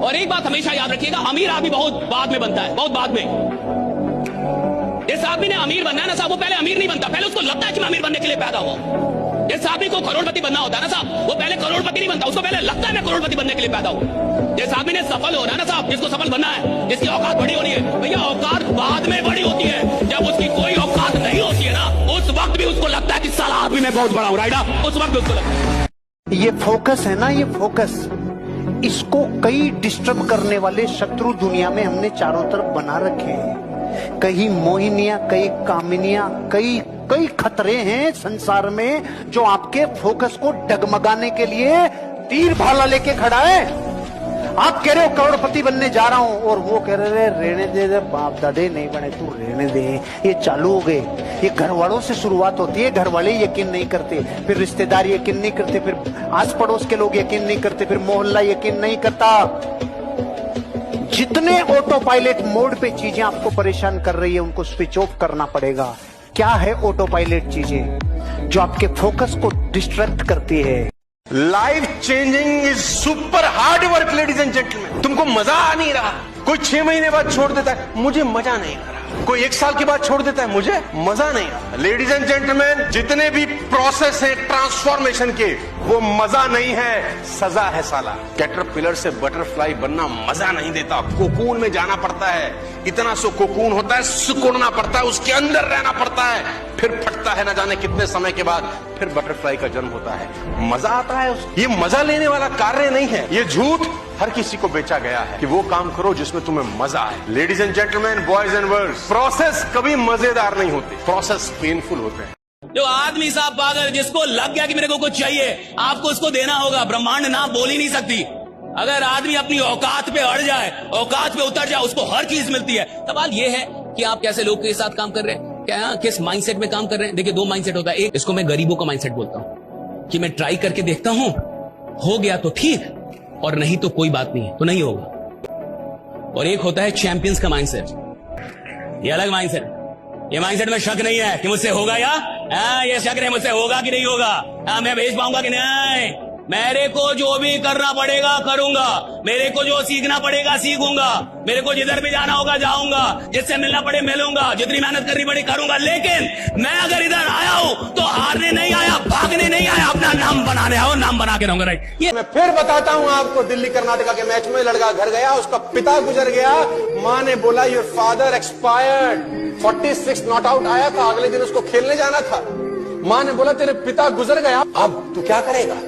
और एक बात हमेशा याद रखिएगा, अमीर आदमी बहुत बाद में बनता है, बहुत बाद में। जिस आदमी ने अमीर बनना है ना साहब, वो पहले अमीर नहीं बनता, पहले उसको लगता है कि मैं अमीर बनने के लिए पैदा हुआ। जिस आदमी को करोड़पति बनना होता है ना साहब, वो पहले करोड़पति नहीं बनता, उसको पहले लगता है मैं करोड़पति बनने के लिए पैदा हुआ। जिस आदमी ने सफल होना है ना साहब, जिसको सफल बनना है, जिसकी औकात बड़ी होनी है, भैया औकात बाद में बड़ी होती है। जब उसकी कोई औकात नहीं होती है ना, उस वक्त भी उसको लगता है कि साला आदमी मैं बहुत बड़ा हूं, राइट? उस वक्त भी उसको लगता है। ये फोकस है ना, ये फोकस, इसको कई डिस्टर्ब करने वाले शत्रु दुनिया में हमने चारों तरफ बना रखे हैं। कई मोहिनियां, कई कामिनियां, कई कई खतरे हैं संसार में जो आपके फोकस को डगमगाने के लिए तीर भाला लेके खड़ा है। आप कह रहे हो करोड़पति बनने जा रहा हूं और वो कह रहे रहने दे, बाप दादे नहीं बने, तू रहने दे। ये चालू हो गए। ये घर वालों से शुरुआत होती है, घर वाले यकीन नहीं करते, फिर रिश्तेदार यकीन नहीं करते, फिर आस पड़ोस के लोग यकीन नहीं करते, फिर मोहल्ला यकीन नहीं करता। जितने ऑटो पायलट मोड पे चीजें आपको परेशान कर रही है उनको स्विच ऑफ करना पड़ेगा। क्या है ऑटो पायलट चीजें जो आपके फोकस को डिस्ट्रैक्ट करती है? Life changing is super hard work ladies and gentleman. तुमको मजा आ नहीं रहा, कोई 6 महीने बाद छोड़ देता है, मुझे मजा नहीं आ रहा। कोई 1 साल के बाद छोड़ देता है, मुझे मजा नहीं आ रहा। लेडीज एंड जेंटलमैन, जितने भी प्रोसेस है ट्रांसफॉर्मेशन के, वो मजा नहीं है, सजा है साला। कैटरपिलर से बटरफ्लाई बनना मजा नहीं देता, कोकून में जाना पड़ता है। इतना सो कोकून होता है, सिकुड़ना पड़ता है, उसके अंदर रहना पड़ता है, फिर फटता है ना जाने कितने समय के बाद, फिर बटरफ्लाई का जन्म होता है। मजा आता है ये मजा लेने वाला कार्य नहीं है। ये झूठ हर किसी को बेचा गया है कि वो काम करो जिसमें तुम्हें मजा आए। Ladies and gentleman, boys and girls, process कभी मजेदार नहीं होते, प्रोसेस पेनफुल होते हैं। जो आदमी साहब पागल, जिसको लग गया कि मेरे को कुछ चाहिए, आपको उसको देना होगा। ब्रह्मांड ना बोल ही नहीं सकती। अगर आदमी अपनी औकात पे अड़ जाए, औकात पे उतर जाए, उसको हर चीज मिलती है। सवाल ये है कि आप कैसे लोग के साथ काम कर रहे हैं, क्या किस माइंडसेट में काम कर रहे हैं। देखिए 2 माइंडसेट होता है। एक, इसको मैं गरीबों का माइंडसेट बोलता हूं कि मैं ट्राई करके देखता हूं, हो गया तो ठीक, और नहीं तो कोई बात नहीं है, तो नहीं होगा। और एक होता है चैंपियंस का माइंडसेट। ये अलग माइंडसेट। ये माइंडसेट में शक नहीं है कि मुझसे होगा या ये शक नहीं मुझसे होगा कि नहीं होगा, मैं भेज पाऊंगा कि नहीं। मेरे को जो भी करना पड़ेगा करूंगा, मेरे को जो सीखना पड़ेगा सीखूंगा, मेरे को जिधर भी जाना होगा जाऊंगा, जिससे मिलना पड़े मिलूंगा, जितनी मेहनत करनी पड़े करूंगा। लेकिन मैं अगर इधर आया हूं तो हारने नहीं आया, भागने नहीं आया, अपना नाम बनाने आया, नाम बना के रहूंगा। राइट। ये मैं फिर बताता हूं आपको, दिल्ली कर्नाटका के मैच में लड़का घर गया, उसका पिता गुजर गया, मां ने बोला your father expired. 46 not out आया था, अगले दिन उसको खेलने जाना था। मां ने बोला तेरे पिता गुजर गया, अब तू क्या करेगा?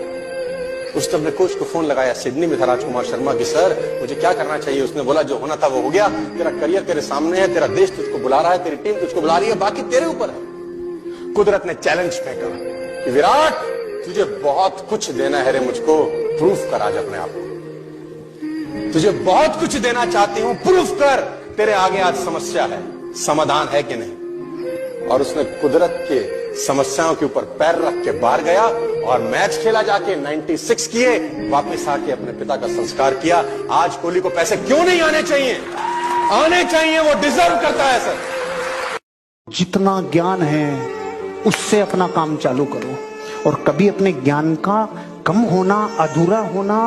उसने अपने कोच को फोन लगाया, सिडनी में था, राजकुमार शर्मा की, सर मुझे क्या करना चाहिए? उसने बोला जो होना था वो हो गया, तेरा करियर तेरे सामने है, तेरा देश तुझको बुला रहा है, तेरी टीम तुझको बुला रही है, बाकी तेरे ऊपर है। कुदरत ने चैलेंज फेंका कि विराट तुझे बहुत कुछ देना है रे मुझको, प्रूफ कर आज अपने आप को। तुझे बहुत कुछ देना चाहती हूं, प्रूफ कर। तेरे आगे आज समस्या है, समाधान है कि नहीं? और उसने कुदरत के समस्याओं के ऊपर पैर रख के बाहर गया और मैच खेला, जाके 96 किए, वापस आके अपने पिता का संस्कार किया। आज कोहली को पैसे क्यों नहीं आने चाहिए? आने चाहिए, वो डिजर्व करता है सर। जितना ज्ञान है उससे अपना काम चालू करो और कभी अपने ज्ञान का कम होना, अधूरा होना,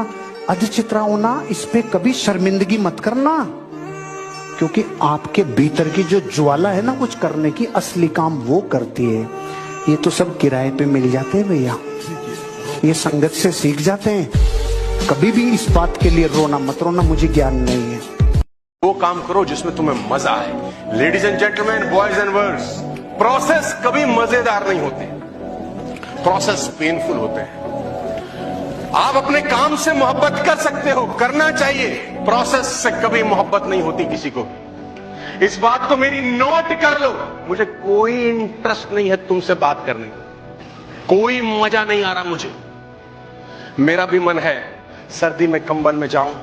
अधचित्रा होना, इस पे कभी शर्मिंदगी मत करना, क्योंकि आपके भीतर की जो ज्वाला है ना कुछ करने की, असली काम वो करती है। ये तो सब किराए पे मिल जाते हैं भैया, ये संगत से सीख जाते हैं। कभी भी इस बात के लिए रोना मत, रोना मुझे ज्ञान नहीं है। वो काम करो जिसमें तुम्हें मजा आए। Ladies and gentleman, boys and girls, process कभी मजेदार नहीं होते, प्रोसेस पेनफुल होते हैं। आप अपने काम से मोहब्बत कर सकते हो, करना चाहिए, प्रोसेस से कभी मोहब्बत नहीं होती किसी को। इस बात को मेरी नोट कर लो। मुझे कोई इंटरेस्ट नहीं है तुमसे बात करने में, कोई मजा नहीं आ रहा मुझे। मेरा भी मन है सर्दी में कंबल में जाऊं,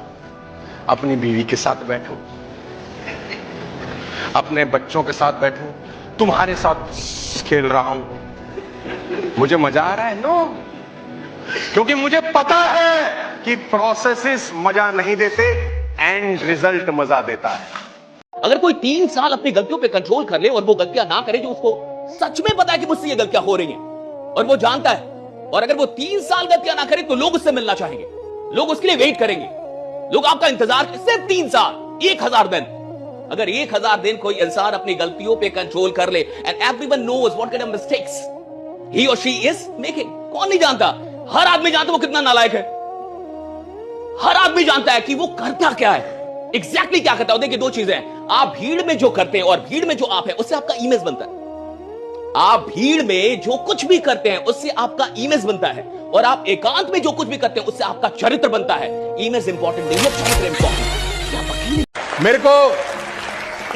अपनी बीवी के साथ बैठूं, अपने बच्चों के साथ बैठूं, तुम्हारे साथ खेल रहा हूं। मुझे मजा आ रहा है? नो, क्योंकि मुझे पता है कि प्रोसेसेस मजा नहीं देते, एंड रिजल्ट मजा देता है। अगर कोई 3 साल अपनी गलतियों पे कंट्रोल कर ले और वो गलतियां ना करे जो उसको सच में पता है कि मुझसे ये गलतियां हो रही हैं और वो जानता है, और अगर वो 3 साल गलतियां ना करे तो लोग उससे मिलना चाहेंगे, लोग उसके लिए वेट करेंगे। लोग आपका इंतजार सिर्फ 3 साल, 1000 दिन। अगर 1000 दिन कोई इंसान अपनी गलतियों पे कंट्रोल कर ले, and everyone knows what kind of mistakes he और शी इज मेकिंग। कौन नहीं जानता? हर आदमी जानता है वो कितना नालायक है। हर आदमी जानता है कि वो करता क्या है, एग्जैक्टली क्या करता है। देखिए, 2 चीजें हैं, आप भीड़ में जो करते हैं और भीड़ में जो आप है, उससे आपका इमेज बनता है। आप भीड़ में जो कुछ भी करते हैं उससे आपका इमेज बनता है, और आप एकांत में जो कुछ भी करते हैं उससे आपका चरित्र बनता है। इमेज इंपॉर्टेंट नहीं है, चरित्र इंपॉर्टेंट। मेरे को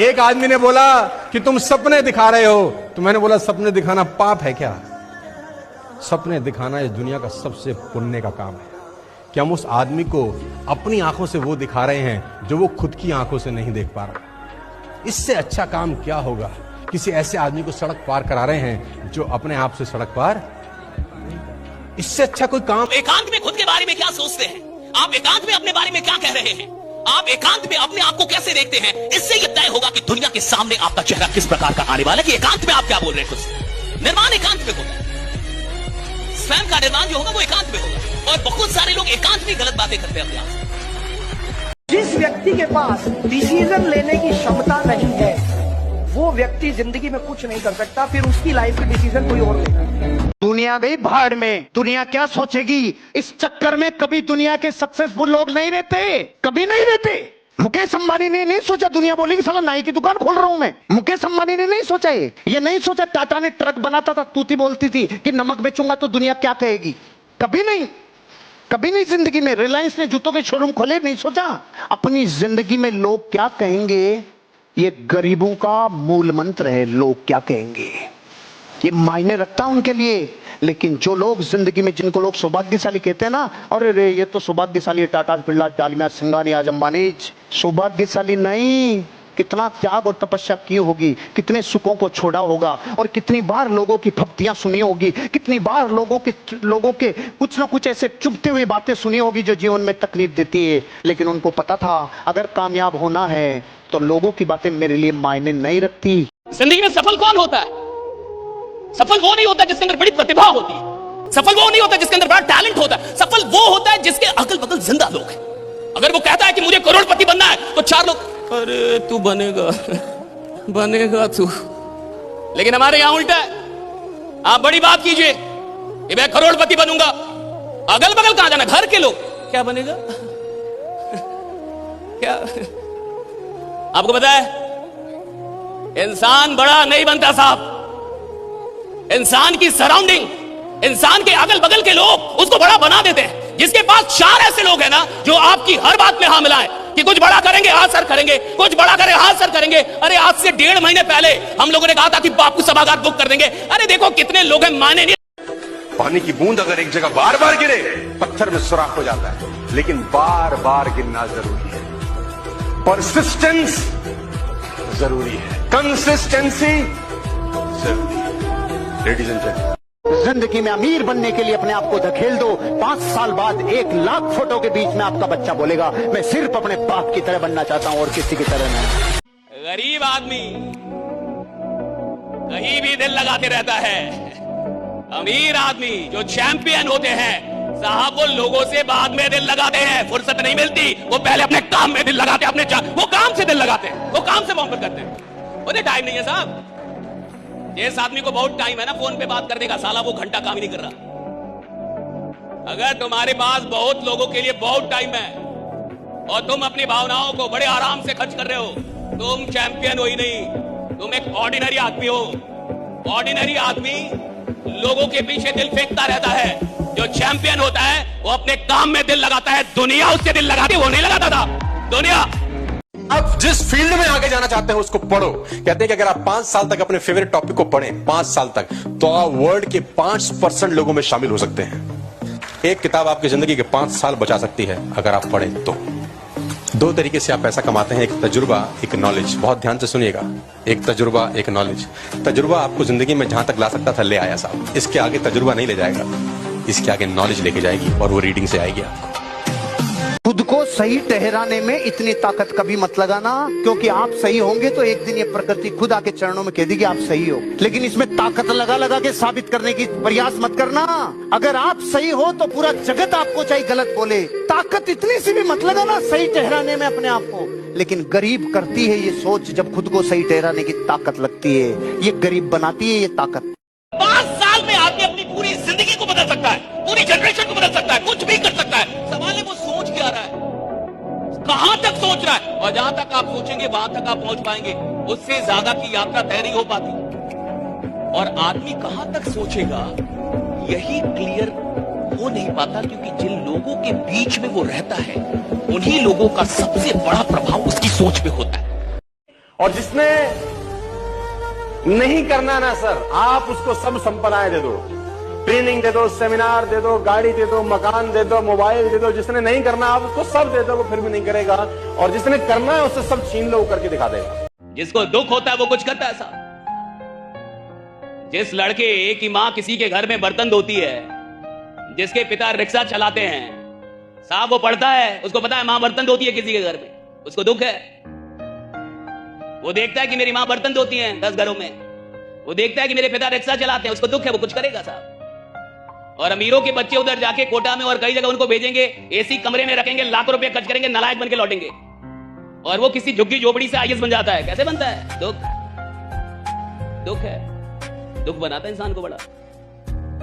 एक आदमी ने बोला कि तुम सपने दिखा रहे हो, तो मैंने बोला सपने दिखाना पाप है क्या? सपने दिखाना इस दुनिया का सबसे पुण्य का काम है कि हम उस आदमी को अपनी आंखों से वो दिखा रहे हैं जो वो खुद की आंखों से नहीं देख पा रहा। इससे अच्छा काम क्या होगा? किसी ऐसे आदमी को सड़क पार करा रहे हैं जो अपने आप से सड़क पार, इससे अच्छा कोई काम। एकांत में खुद के बारे में क्या सोचते हैं? आप एकांत में अपने बारे में क्या कह रहे हैं? आप एकांत में अपने आप को कैसे देखते हैं? इससे यह तय होगा कि दुनिया के सामने आपका चेहरा किस प्रकार का आने वाला है, कि एकांत में आप क्या बोल रहे हैं। खुद निर्माण एकांत में होगा, स्वयं का निर्माण जो होगा वो एकांत में होगा, और बहुत सारे लोग एकांत में गलत बातें करते हैं अपने आप से। जिस व्यक्ति के पास डिसीजन लेने की क्षमता नहीं है, वो व्यक्ति जिंदगी में कुछ नहीं कर सकता, फिर उसकी लाइफ के डिसीजन कोई और लेगा। दुनिया गई भाड़ में, दुनिया क्या सोचेगी इस चक्कर में। कभी दुनिया के सक्सेसफुल लोग नहीं रहते, कभी नहीं रहते। मुकेश अंबानी ने नहीं सोचा दुनिया बोलेगी साला नाई की दुकान खोल रहा हूं मैं। मुकेश अंबानी ने नहीं सोचा ये नहीं सोचा टाटा ने ट्रक बनाता था, तूती बोलती थी कि नमक बेचूंगा तो दुनिया क्या कहेगी। कभी नहीं, कभी नहीं जिंदगी में। रिलायंस ने जूतों के शोरूम खोले, नहीं सोचा अपनी जिंदगी में लोग क्या कहेंगे। ये गरीबों का मूल मंत्र है, लोग क्या कहेंगे, ये मायने रखता उनके लिए। लेकिन जो लोग जिंदगी में, जिनको लोग सौभाग्यशाली कहते हैं ना, अरे रे ये तो सौभाग्यशाली, टाटा बिरला डालमिया सिंघानी आज अंबानी, सौभाग्यशाली नहीं। कितना त्याग और तपस्या की होगी, कितने सुखों को छोड़ा होगा, और कितनी बार लोगों की फप्तियां सुनी होगी, कितनी बार लोगों के कुछ ना कुछ ऐसे चुभते हुए बातें सुनी होगी जो जीवन में तकलीफ देती है। लेकिन उनको पता था अगर कामयाब होना है तो लोगों की बातें मेरे लिए मायने नहीं रखती। जिंदगी में सफल कौन होता है? सफल वो नहीं होता जिसके अंदर बड़ी प्रतिभा होती है। सफल वो नहीं होता जिसके अंदर बड़ा टैलेंट होता है। सफल वो होता है जिसके अगल बगल जिंदा लोग हैं। अगर वो कहता है कि मुझे करोड़पति बनना है, तो 4 लोग, अरे तू बनेगा बनेगा तू। लेकिन हमारे यहां उल्टा है, आप बड़ी बात कीजिए कि मैं करोड़पति बनूंगा, अगल बगल कहां जाना, घर के लोग क्या बनेगा क्या। आपको पता है इंसान बड़ा नहीं बनता साहब, इंसान की सराउंडिंग, इंसान के अगल बगल के लोग उसको बड़ा बना देते हैं। जिसके पास 4 ऐसे लोग हैं ना जो आपकी हर बात में हाँ मिलाएं कि कुछ बड़ा करेंगे, हाँ सर करेंगे, कुछ बड़ा करें, हाँ सर करेंगे। अरे आज से 1.5 महीने पहले हम लोगों ने कहा था कि बापू सभागार बुक कर देंगे। अरे देखो कितने लोग हैं, माने नहीं। पानी की बूंद अगर एक जगह बार बार गिरे पत्थर में सुराख हो जाता है, लेकिन बार बार गिरना जरूरी है। परसिस्टेंस जरूरी है, कंसिस्टेंसी जरूरी है। लेडीज एंड जेंटलमैन, जिंदगी में अमीर बनने के लिए अपने आप को धकेल दो। 5 साल बाद 1 लाख फोटो के बीच में आपका बच्चा बोलेगा मैं सिर्फ अपने बाप की तरह बनना चाहता हूं और किसी की तरह नहीं। गरीब आदमी कहीं भी दिल लगाते रहता है। अमीर आदमी जो चैंपियन होते हैं साहब, वो लोगों से बाद में दिल लगाते हैं। फुर्सत नहीं मिलती, वो पहले अपने काम में दिल लगाते हैं, वो काम से दिल लगाते हैं, वो काम से मोहब्बत करते हैं। उन्हें टाइम नहीं है साहब। जिस आदमी को बहुत टाइम है ना फोन पे बात करने का, साला वो घंटा काम ही नहीं कर रहा। अगर तुम्हारे पास बहुत लोगों के लिए बहुत टाइम है और तुम अपनी भावनाओं को बड़े आराम से खर्च कर रहे हो, तुम चैंपियन हो ही नहीं, तुम एक ऑर्डिनरी आदमी हो। ऑर्डिनरी आदमी लोगों के पीछे दिल फेंकता रहता है, जो चैंपियन होता है वो अपने काम में दिल लगाता है। दुनिया उससे दिल लगाती, वो नहीं लगाता था दुनिया। आप जिस फील्ड में आगे जाना चाहते हैं उसको पढ़ो। कहते हैं कि अगर आप 5 साल तक अपने फेवरेट टॉपिक को पढ़ें, 5 साल तक, तो आप वर्ल्ड के 5% लोगों में शामिल हो सकते हैं। एक किताब आपकी जिंदगी के 5 साल बचा सकती है अगर आप पढ़ें तो। 2 तरीके से आप पैसा कमाते हैं, एक तजुर्बा, एक नॉलेज। बहुत ध्यान से सुनिएगा, एक तजुर्बा, एक नॉलेज। तजुर्बा आपको जिंदगी में जहां तक ला सकता था ले आया साहब, इसके आगे तजुर्बा नहीं ले जाएगा, इसके आगे नॉलेज लेके जाएगी और वो रीडिंग से आएगी आपको। खुद को सही ठहराने में इतनी ताकत कभी मत लगाना, क्योंकि आप सही होंगे तो एक दिन ये प्रकृति खुद आके चरणों में कह देगी आप सही हो। लेकिन इसमें ताकत लगा लगा के साबित करने की प्रयास मत करना। अगर आप सही हो तो पूरा जगत आपको चाहे गलत बोले, ताकत इतनी सी भी मत लगाना सही ठहराने में अपने आप को। लेकिन गरीब करती है ये सोच, जब खुद को सही ठहराने की ताकत लगती है, ये गरीब बनाती है ये ताकत। 5 साल में आदमी अपनी पूरी जिंदगी को बदल सकता है, पूरी जनरेशन को बदल सकता है, कुछ भी कर सकता है। सवाल है वो सोच क्या रहा है, कहां तक सोच रहा है, और जहां तक आप सोचेंगे वहां तक आप पहुंच पाएंगे। उससे ज्यादा की यात्रा तय नहीं हो पाती। और आदमी कहां तक सोचेगा यही क्लियर हो नहीं पाता, क्योंकि जिन लोगों के बीच में वो रहता है उन्हीं लोगों का सबसे बड़ा प्रभाव उसकी सोच पे होता है। और जिसने नहीं करना ना सर, आप उसको सब संपदाएं दे दो, ट्रेनिंग दे दो, सेमिनार दे दो, गाड़ी दे दो, मकान दे दो, मोबाइल दे दो। जिसने नहीं करना आप उसको सब दे दो, वो फिर भी नहीं करेगा। और जिसने करना है उससे सब छीन लो, करके दिखा देगा। जिसको दुख होता है वो कुछ करता है साहब। जिस लड़के की मां किसी के घर में बर्तन धोती है, जिसके पिता रिक्शा चलाते हैं साहब, वो पढ़ता है, उसको पता है मां बर्तन धोती है किसी के घर में, उसको दुख है। वो देखता है कि मेरी मां बर्तन धोती है 10 घरों में, वो देखता है कि मेरे पिता रिक्शा चलाते हैं, उसको दुख है, वो कुछ करेगा साहब। और अमीरों के बच्चे उधर जाके कोटा में और कई जगह उनको भेजेंगे, एसी कमरे में रखेंगे, लाखों रुपए खर्च करेंगे, नालायक बन के लौटेंगे। और वो किसी झुग्गी झोपड़ी से आईएएस बन जाता है। कैसे बनता है? दुख है, दुख बनाता है इंसान को बड़ा।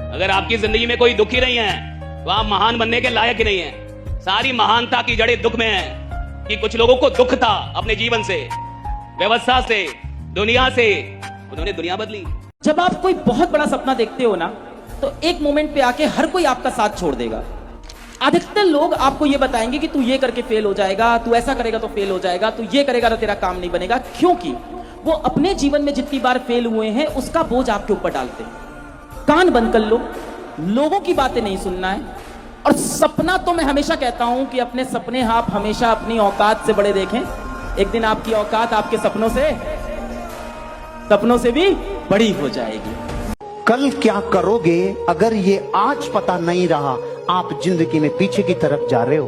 अगर आपकी जिंदगी में कोई दुखी नहीं है तो आप महान बनने के लायक ही नहीं है। सारी महानता की जड़ें दुख में है कि कुछ लोगों को दुख था अपने जीवन से, व्यवस्था से, दुनिया से, उन्होंने दुनिया बदली। जब आप कोई बहुत बड़ा सपना देखते हो ना, तो एक मोमेंट पे आके हर कोई आपका साथ छोड़ देगा। अधिकतर लोग आपको ये बताएंगे कि तू ये करके फेल हो जाएगा, तू ऐसा करेगा तो फेल हो जाएगा, तू ये करेगा तो तेरा काम नहीं बनेगा, क्योंकि वो अपने जीवन में जितनी बार फेल हुए हैं उसका बोझ आपके ऊपर डालते हैं। कान बंद कर लो, लोगों की बातें नहीं सुनना है। और सपना तो मैं हमेशा कहता हूं कि अपने सपने आप हमेशा अपनी औकात से बड़े देखें। एक दिन आपकी औकात आपके सपनों से भी बड़ी हो जाएगी। कल क्या करोगे अगर ये आज पता नहीं रहा, आप जिंदगी में पीछे की तरफ जा रहे हो।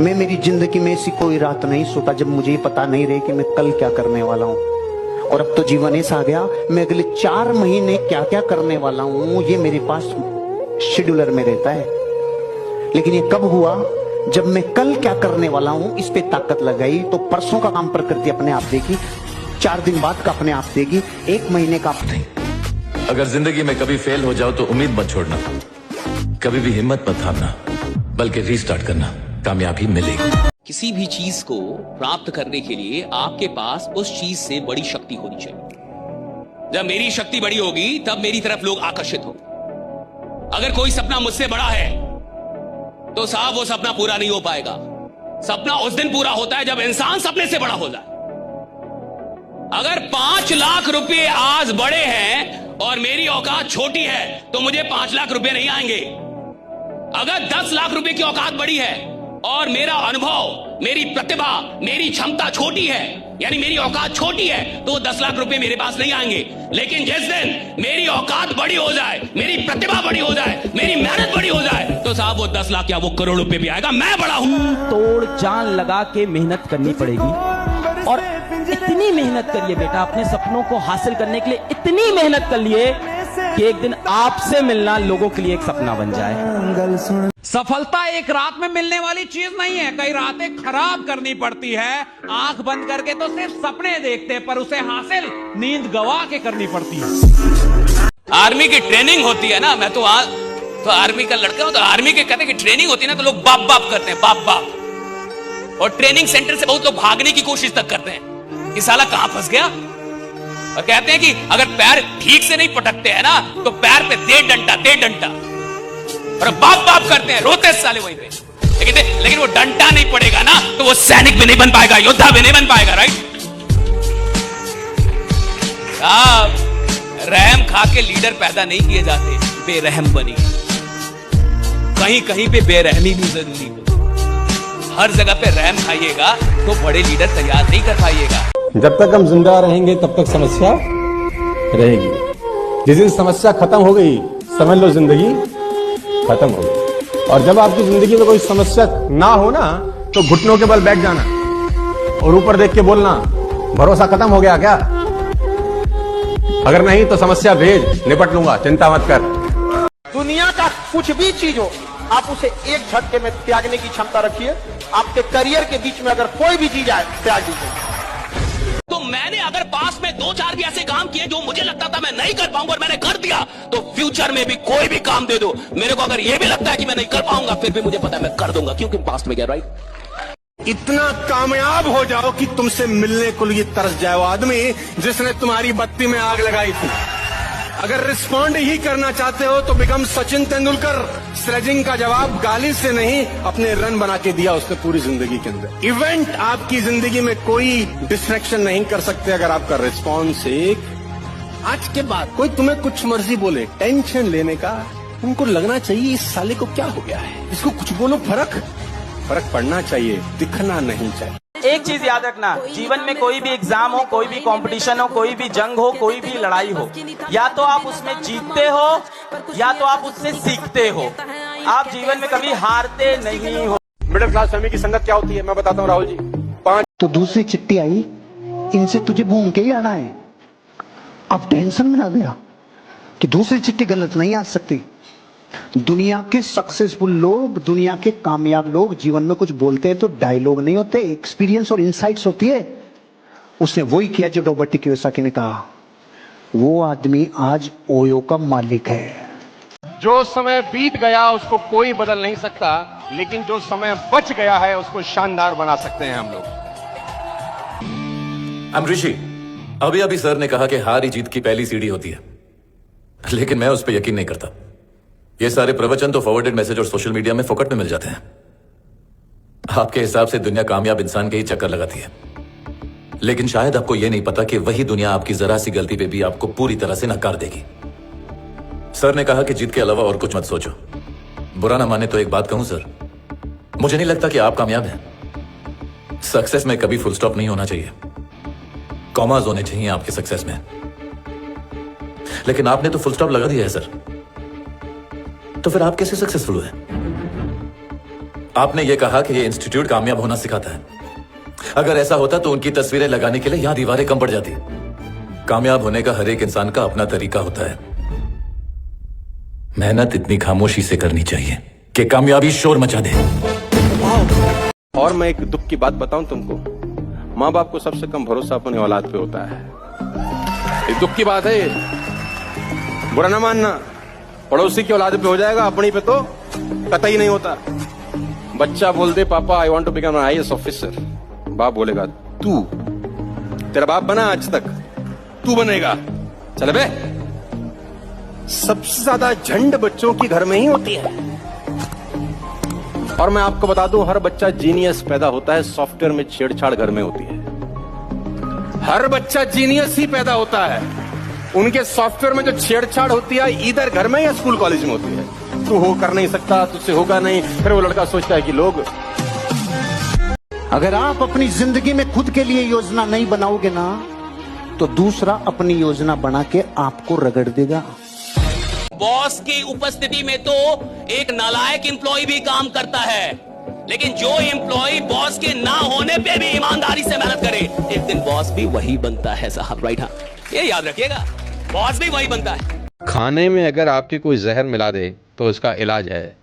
मैं मेरी जिंदगी में ऐसी कोई रात नहीं सोता जब मुझे पता नहीं रहे कि मैं कल क्या करने वाला हूं। और अब तो जीवन ऐसा आ गया, मैं अगले 4 महीने क्या क्या करने वाला हूं ये मेरे पास शेड्यूलर में रहता है। लेकिन ये कब हुआ? जब मैं कल क्या करने वाला हूं इस पे ताकत लगाई, तो परसों का काम प्रकृति अपने आप देगी, 4 दिन बाद का अपने आप देगी, 1 महीने का अगर जिंदगी में कभी फेल हो जाओ तो उम्मीद मत छोड़ना, कभी भी हिम्मत मत हारना, बल्कि रीस्टार्ट करना, कामयाबी मिलेगी। किसी भी चीज को प्राप्त करने के लिए आपके पास उस चीज से बड़ी शक्ति होनी चाहिए। जब मेरी शक्ति बड़ी होगी तब मेरी तरफ लोग आकर्षित होंगे। अगर कोई सपना मुझसे बड़ा है तो साहब वो सपना पूरा नहीं हो पाएगा। सपना उस दिन पूरा होता है जब इंसान सपने से बड़ा हो जाए। अगर 5 लाख रुपए आज बड़े हैं और मेरी औकात छोटी है तो मुझे 5 लाख रुपए नहीं आएंगे। अगर 10 लाख रुपए की औकात बड़ी है और मेरा अनुभव, मेरी प्रतिभा, मेरी क्षमता छोटी है, यानी मेरी औकात छोटी है, तो 10 लाख रुपए मेरे पास नहीं आएंगे। लेकिन जिस दिन मेरी औकात बड़ी हो जाए, मेरी प्रतिभा बड़ी हो जाए, मेरी मेहनत बड़ी हो जाए, तो साहब वो 10 लाख या वो करोड़ रुपए भी आएगा। मैं बड़ा हूं। तोड़ जान लगा के मेहनत करनी पड़ेगी। और इतनी मेहनत करिए बेटा, अपने सपनों को हासिल करने के लिए इतनी मेहनत कर लिए कि एक दिन आपसे मिलना लोगों के लिए एक सपना बन जाए। सफलता एक रात में मिलने वाली चीज नहीं है, कई रातें खराब करनी पड़ती है। आंख बंद करके तो सिर्फ सपने देखते हैं, पर उसे हासिल नींद गवा के करनी पड़ती है। आर्मी की ट्रेनिंग होती है ना, मैं तो आर्मी का लड़का हूं, तो आर्मी के कहते हैं कि ट्रेनिंग होती है ना, तो लोग बाप बाप करते हैं, बाप बाप। और ट्रेनिंग सेंटर से बहुत लोग भागने की कोशिश तक करते हैं कि साला कहां फंस गया। और कहते हैं कि अगर पैर ठीक से नहीं पटकते हैं ना तो पैर पे दे डंटा, और बाप बाप करते हैं, रोते साले वहीं पे। लेकिन वो डंटा नहीं पड़ेगा ना तो वो सैनिक भी नहीं बन पाएगा, योद्धा भी नहीं बन पाएगा। राइट साहब, रहम खा के लीडर पैदा नहीं किए जाते, बेरहम बनी। कहीं कहीं पे बेरहमी भी जरूरी हो। हर जगह पे रहम खाइएगा तो बड़े लीडर तैयार नहीं कर पाइएगा। जब तक हम जिंदा रहेंगे तब तक समस्या रहेगी। जिस दिन समस्या खत्म हो गई समझ लो जिंदगी खत्म हो गई। और जब आपकी जिंदगी में कोई समस्या ना हो ना तो घुटनों के बल बैठ जाना और ऊपर देख के बोलना, भरोसा खत्म हो गया क्या? अगर नहीं तो समस्या भेज, निपट लूंगा, चिंता मत कर। दुनिया का कुछ भी चीज हो, आप उसे एक झटके में त्यागने की क्षमता रखिए। आपके करियर के बीच में अगर कोई भी चीज आए, त्याग दीजिए। तो मैंने अगर पास में 2-4 भी ऐसे काम किए जो मुझे लगता था मैं नहीं कर पाऊंगा और मैंने कर दिया, तो फ्यूचर में भी कोई भी काम दे दो, मेरे को अगर ये भी लगता है कि मैं नहीं कर पाऊंगा, फिर भी मुझे पता है मैं कर दूंगा, क्योंकि पास्ट में गया। राइट? इतना कामयाब हो जाओ कि तुमसे मिलने को लिए तरस जाए वो आदमी जिसने तुम्हारी बत्ती में आग लगाई थी। अगर रिस्पॉन्ड ही करना चाहते हो तो बिकम सचिन तेंदुलकर। स्लेजिंग का जवाब गाली से नहीं, अपने रन बना के दिया उसने पूरी जिंदगी के अंदर। इवेंट आपकी जिंदगी में कोई डिस्ट्रैक्शन नहीं कर सकते अगर आपका रिस्पॉन्स एक। आज के बाद कोई तुम्हें कुछ मर्जी बोले, टेंशन लेने का उनको लगना चाहिए इस साले को क्या हो गया है, इसको कुछ बोलो, फर्क पड़ना चाहिए, दिखना नहीं चाहिए। एक चीज याद रखना, जीवन में कोई भी एग्जाम हो, कोई भी कंपटीशन हो, कोई भी जंग हो, कोई भी लड़ाई हो, या तो आप उसमें जीतते हो या तो आप उससे सीखते हो। आप जीवन में कभी हारते नहीं हो। मिडिल क्लास फैमिली की संगत क्या होती है मैं बताता हूँ राहुल जी। 5 तो दूसरी चिट्ठी आई, इनसे तुझे घूम के ही आना है। अब टेंशन में आ गया कि दूसरी चिट्ठी गलत नहीं आ सकती। दुनिया के सक्सेसफुल लोग, दुनिया के कामयाब लोग जीवन में कुछ बोलते हैं तो डायलॉग नहीं होते, एक्सपीरियंस और इनसाइट्स होती है। उसने वही किया जो रॉबर्ट कियोसाकी ने कहा। वो आदमी आज ओयो का मालिक है। जो समय बीत गया उसको कोई बदल नहीं सकता, लेकिन जो समय बच गया है उसको शानदार बना सकते हैं हम लोग। ऋषि, अभी अभी सर ने कहा कि हार ही जीत की पहली सीढ़ी होती है, लेकिन मैं उस पर यकीन नहीं करता। ये सारे प्रवचन तो फॉरवर्डेड मैसेज और सोशल मीडिया में फोकट में मिल जाते हैं। आपके हिसाब से दुनिया कामयाब इंसान के ही चक्कर लगाती है, लेकिन शायद आपको यह नहीं पता कि वही दुनिया आपकी जरा सी गलती पे भी आपको पूरी तरह से नकार देगी। सर ने कहा कि जीत के अलावा और कुछ मत सोचो। बुरा ना माने तो एक बात कहूं सर, मुझे नहीं लगता कि आप कामयाब हैं। सक्सेस में कभी फुल स्टॉप नहीं होना चाहिए, कॉमास होने चाहिए आपके सक्सेस में। लेकिन आपने तो फुल स्टॉप लगा दिया है सर, तो फिर आप कैसे सक्सेसफुल हुए? आपने यह कहा कि यह इंस्टीट्यूट कामयाब होना सिखाता है। अगर ऐसा होता तो उनकी तस्वीरें लगाने के लिए यहां दीवारें कम पड़ जाती। कामयाब होने का हर एक इंसान का अपना तरीका होता है। मेहनत इतनी खामोशी से करनी चाहिए कि कामयाबी शोर मचा दे। और मैं एक दुख की बात बताऊं तुमको, माँ बाप को सबसे कम भरोसा अपने औलाद पे होता है। ये दुख की बात है, बुरा ना मानना। पड़ोसी की औलाद पे हो जाएगा, अपनी पे तो कतई नहीं होता। बच्चा बोल दे पापा I want to become an IAS officer, बाप बोलेगा तू, तेरा बाप बना आज तक, तू बनेगा, चल बे। सबसे ज्यादा झंड बच्चों की घर में ही होती है। और मैं आपको बता दूं, हर बच्चा जीनियस पैदा होता है, सॉफ्टवेयर में छेड़छाड़ घर में होती है। हर बच्चा जीनियस ही पैदा होता है, उनके सॉफ्टवेयर में जो छेड़छाड़ होती है इधर घर में या स्कूल कॉलेज में होती है। तू हो कर नहीं सकता, तुझसे होगा नहीं, फिर वो लड़का सोचता है कि लोग। अगर आप अपनी जिंदगी में खुद के लिए योजना नहीं बनाओगे ना, तो दूसरा अपनी योजना बना के आपको रगड़ देगा। बॉस की उपस्थिति में तो एक नालायक एम्प्लॉय भी काम करता है, लेकिन जो एम्प्लॉय बॉस के ना होने पे भी ईमानदारी से मेहनत करे, एक दिन बॉस भी वही बनता है साहब। राइट? हाँ, ये याद रखिएगा, बॉस भी वही बनता है। खाने में अगर आपके कोई जहर मिला दे तो इसका इलाज है,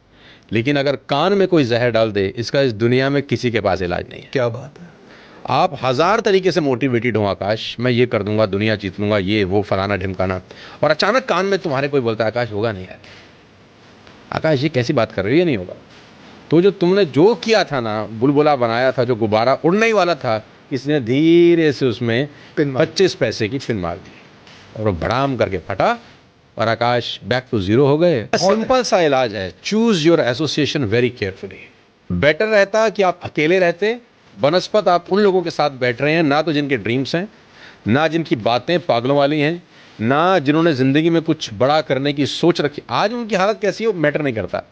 लेकिन अगर कान में कोई जहर डाल दे, इसका इस दुनिया में किसी के पास इलाज नहीं है। क्या बात है। आप हजार तरीके से मोटिवेटेड हो, आकाश मैं ये कर दूंगा, दुनिया जीत लूंगा, ये वो फलाना ढिमकाना, और अचानक कान में तुम्हारे कोई बोलता है आकाश होगा नहीं यार, आकाश ये कैसी बात कर रही है, नहीं होगा। तो जो तुमने जो किया था ना, बुलबुला बनाया था, जो गुब्बारा उड़ने ही वाला था, किसने धीरे से उसमें 25 पैसे की पिन मार दी और वो भड़ाम करके फटा और आकाश बैक टू जीरो हो गए। सिंपल सा इलाज है, choose your association very carefully. Better रहता कि आप अकेले रहते, बनस्पत आप उन लोगों के साथ बैठ रहे हैं ना तो जिनके ड्रीम्स हैं, ना जिनकी बातें पागलों वाली हैं, ना जिन्होंने ज़िंदगी में कुछ बड़ा करने की सोच रखी। आज उनकी हालत कैसी है वो मैटर नहीं करता,